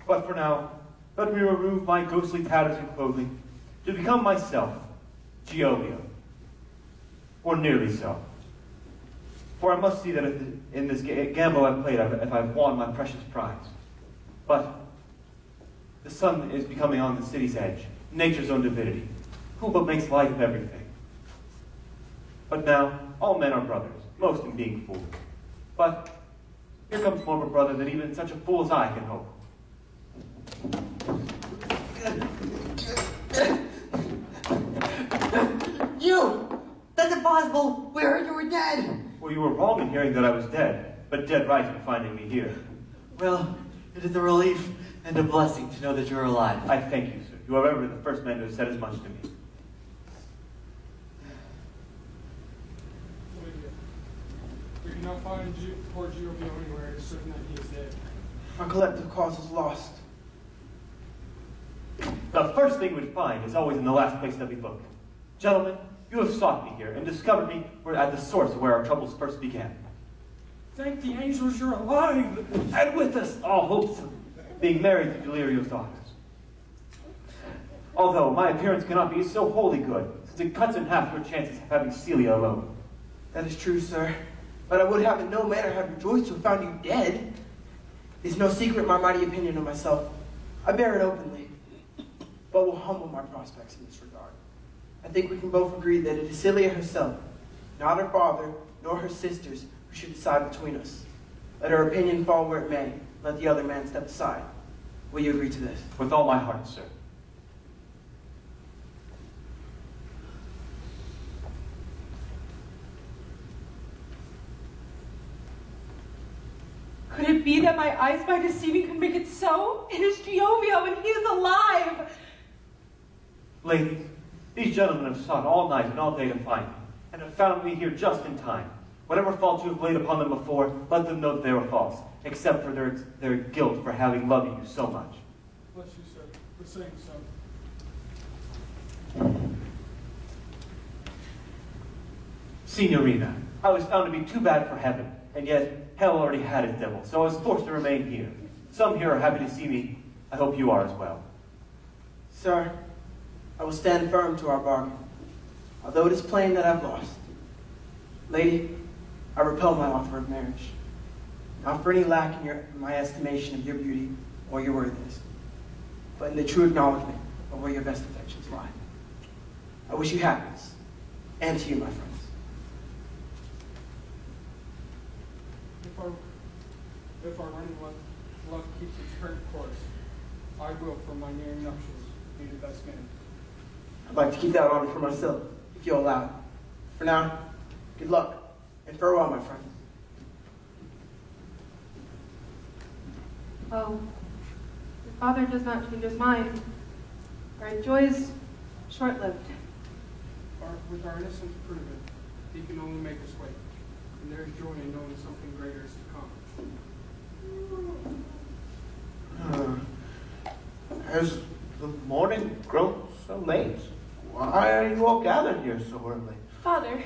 But for now, Let me remove my ghostly tatters and clothing to become myself, Giovio. Or nearly so. For I must see that in this gamble I've played, if I've won my precious prize. But the sun is becoming on the city's edge, nature's own divinity. Who but makes light of everything? But now, all men are brothers, most in being fools. But here comes former brother that even such a fool as I can hope. You! That's impossible! We heard you were dead! Well, you were wrong in hearing that I was dead, but dead right in finding me here. Well, it is a relief and a blessing to know that you're alive. I thank you, sir. You have ever been the first man to have said as much to me. We do not find poor Giovio anywhere. It is certain that he is dead. Our collective cause is lost. The first thing we'd find is always in the last place that we look. Gentlemen, you have sought me here and discovered me at the source of where our troubles first began. Thank the angels you're alive. And with us all hopes of being married to Delirio's daughters. Although my appearance cannot be so wholly good, since it cuts in half your chances of having Celia alone. That is true, sir. But I would have in no manner have rejoiced to have found you dead. It is no secret my mighty opinion of myself. I bear it openly, but will humble my prospects in this regard. I think we can both agree that it is Celia herself, not her father, nor her sisters, who should decide between us. Let her opinion fall where it may. Let the other man step aside. Will you agree to this? With all my heart, sir. Could it be that my eyes by deceiving could make it so? It is Giovio, and he is alive! Ladies, these gentlemen have sought all night and all day to find me, and have found me here just in time. Whatever faults you have laid upon them before, let them know that they were false, except for their guilt for having loved you so much. Bless you, sir, for saying so. Signorina, I was found to be too bad for heaven, and yet hell already had its devil, so I was forced to remain here. Some here are happy to see me. I hope you are as well. Sir, I will stand firm to our bargain, although it is plain that I've lost. Lady, I repel my offer of marriage, not for any lack in my estimation of your beauty or your worthiness, but in the true acknowledgement of where your best affections lie. I wish you happiness, and to you, my friends. If our running luck keeps its current course, I will, for my nearing nuptials, be the best man. I'd like to keep that honor for myself, if you'll allow it. For now, good luck, and farewell, my friends. Oh, your father does not change his mind. Our joy is short-lived. With our innocence proven, he can only make us wait. And there is joy in knowing something greater is to come. Has the morning grown so late? Why are you all gathered here so early? Father,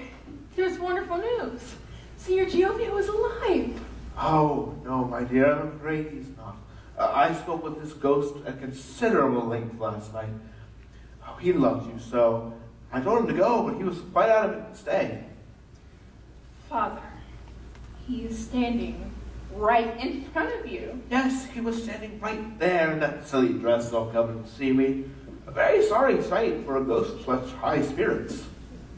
there's wonderful news. Senior Giovio is alive. Oh, no, my dear, I'm afraid he's not. I spoke with this ghost at considerable length last night. Oh, he loved you so. I told him to go, but he was quite adamant to stay. Father, he is standing right in front of you. Yes, he was standing right there in that silly dress all covered in seaweed. A very sorry sight for a ghost of such high spirits.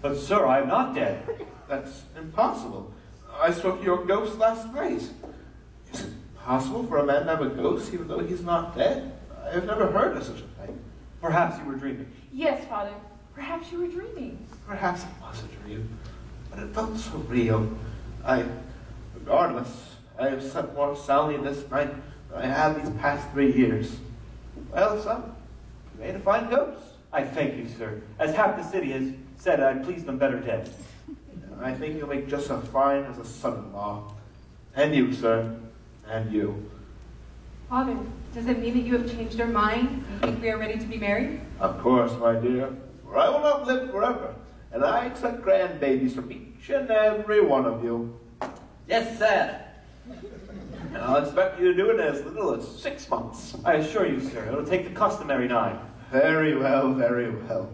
But sir, I am not dead. That's impossible. I spoke to your ghost last night. Is it possible for a man to have a ghost even though he's not dead? I have never heard of such a thing. Perhaps you were dreaming. Yes, Father, perhaps you were dreaming. Perhaps it was a dream, but it felt so real. Regardless, I have slept more soundly this night than I have these past 3 years. Well, son, you made a fine ghost. I thank you, sir. As half the city has said, I'd please them better dead. I think you'll make just as fine as a son-in-law. And you, sir, and you. Father, does it mean that you have changed your mind and think we are ready to be married? Of course, my dear, for I will not live forever, and I expect grandbabies from each and every one of you. Yes, sir. And I'll expect you to do it in as little as 6 months. I assure you, sir, it'll take the customary 9. Very well, very well.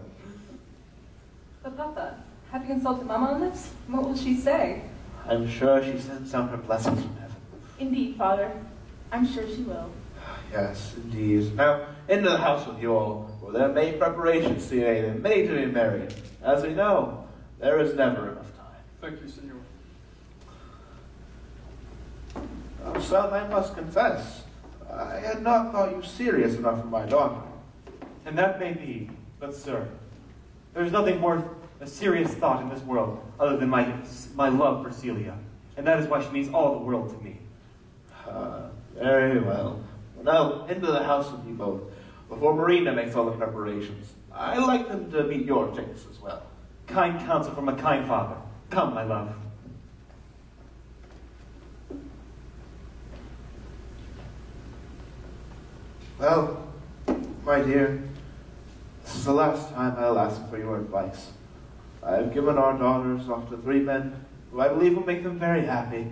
But Papa, have you consulted Mama on this? What will she say? I'm sure she sends down her blessings from heaven. Indeed, Father. I'm sure she will. Yes, indeed. Now, into the house with you all, for there are many preparations today, and many to be married. As we know, there is never enough time. Thank you, Senor. Son, I must confess, I had not thought you serious enough for my daughter. And that may be, but sir, there's nothing worth a serious thought in this world other than my love for Celia. And that is why she means all the world to me. Very well. Now, into the house with you both, before Marina makes all the preparations. I like them to meet your tastes as well. Kind counsel from a kind father. Come, my love. Well, my dear, this is the last time I'll ask for your advice. I have given our daughters off to 3 men who I believe will make them very happy.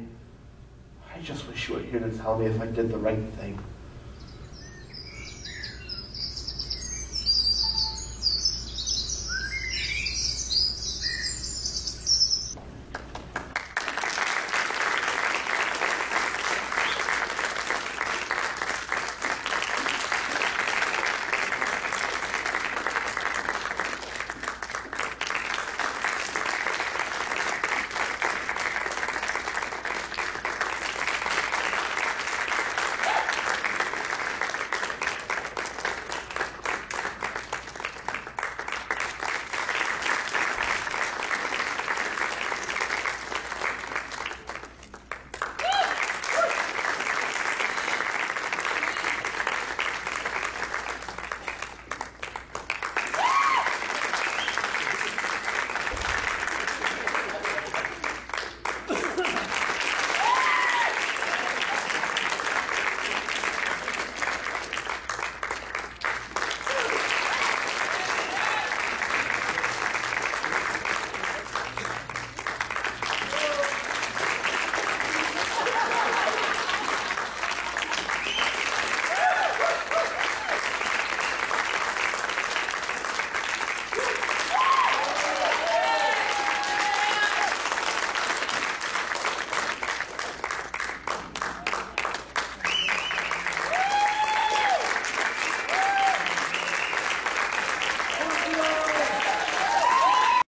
I just wish you were here to tell me if I did the right thing.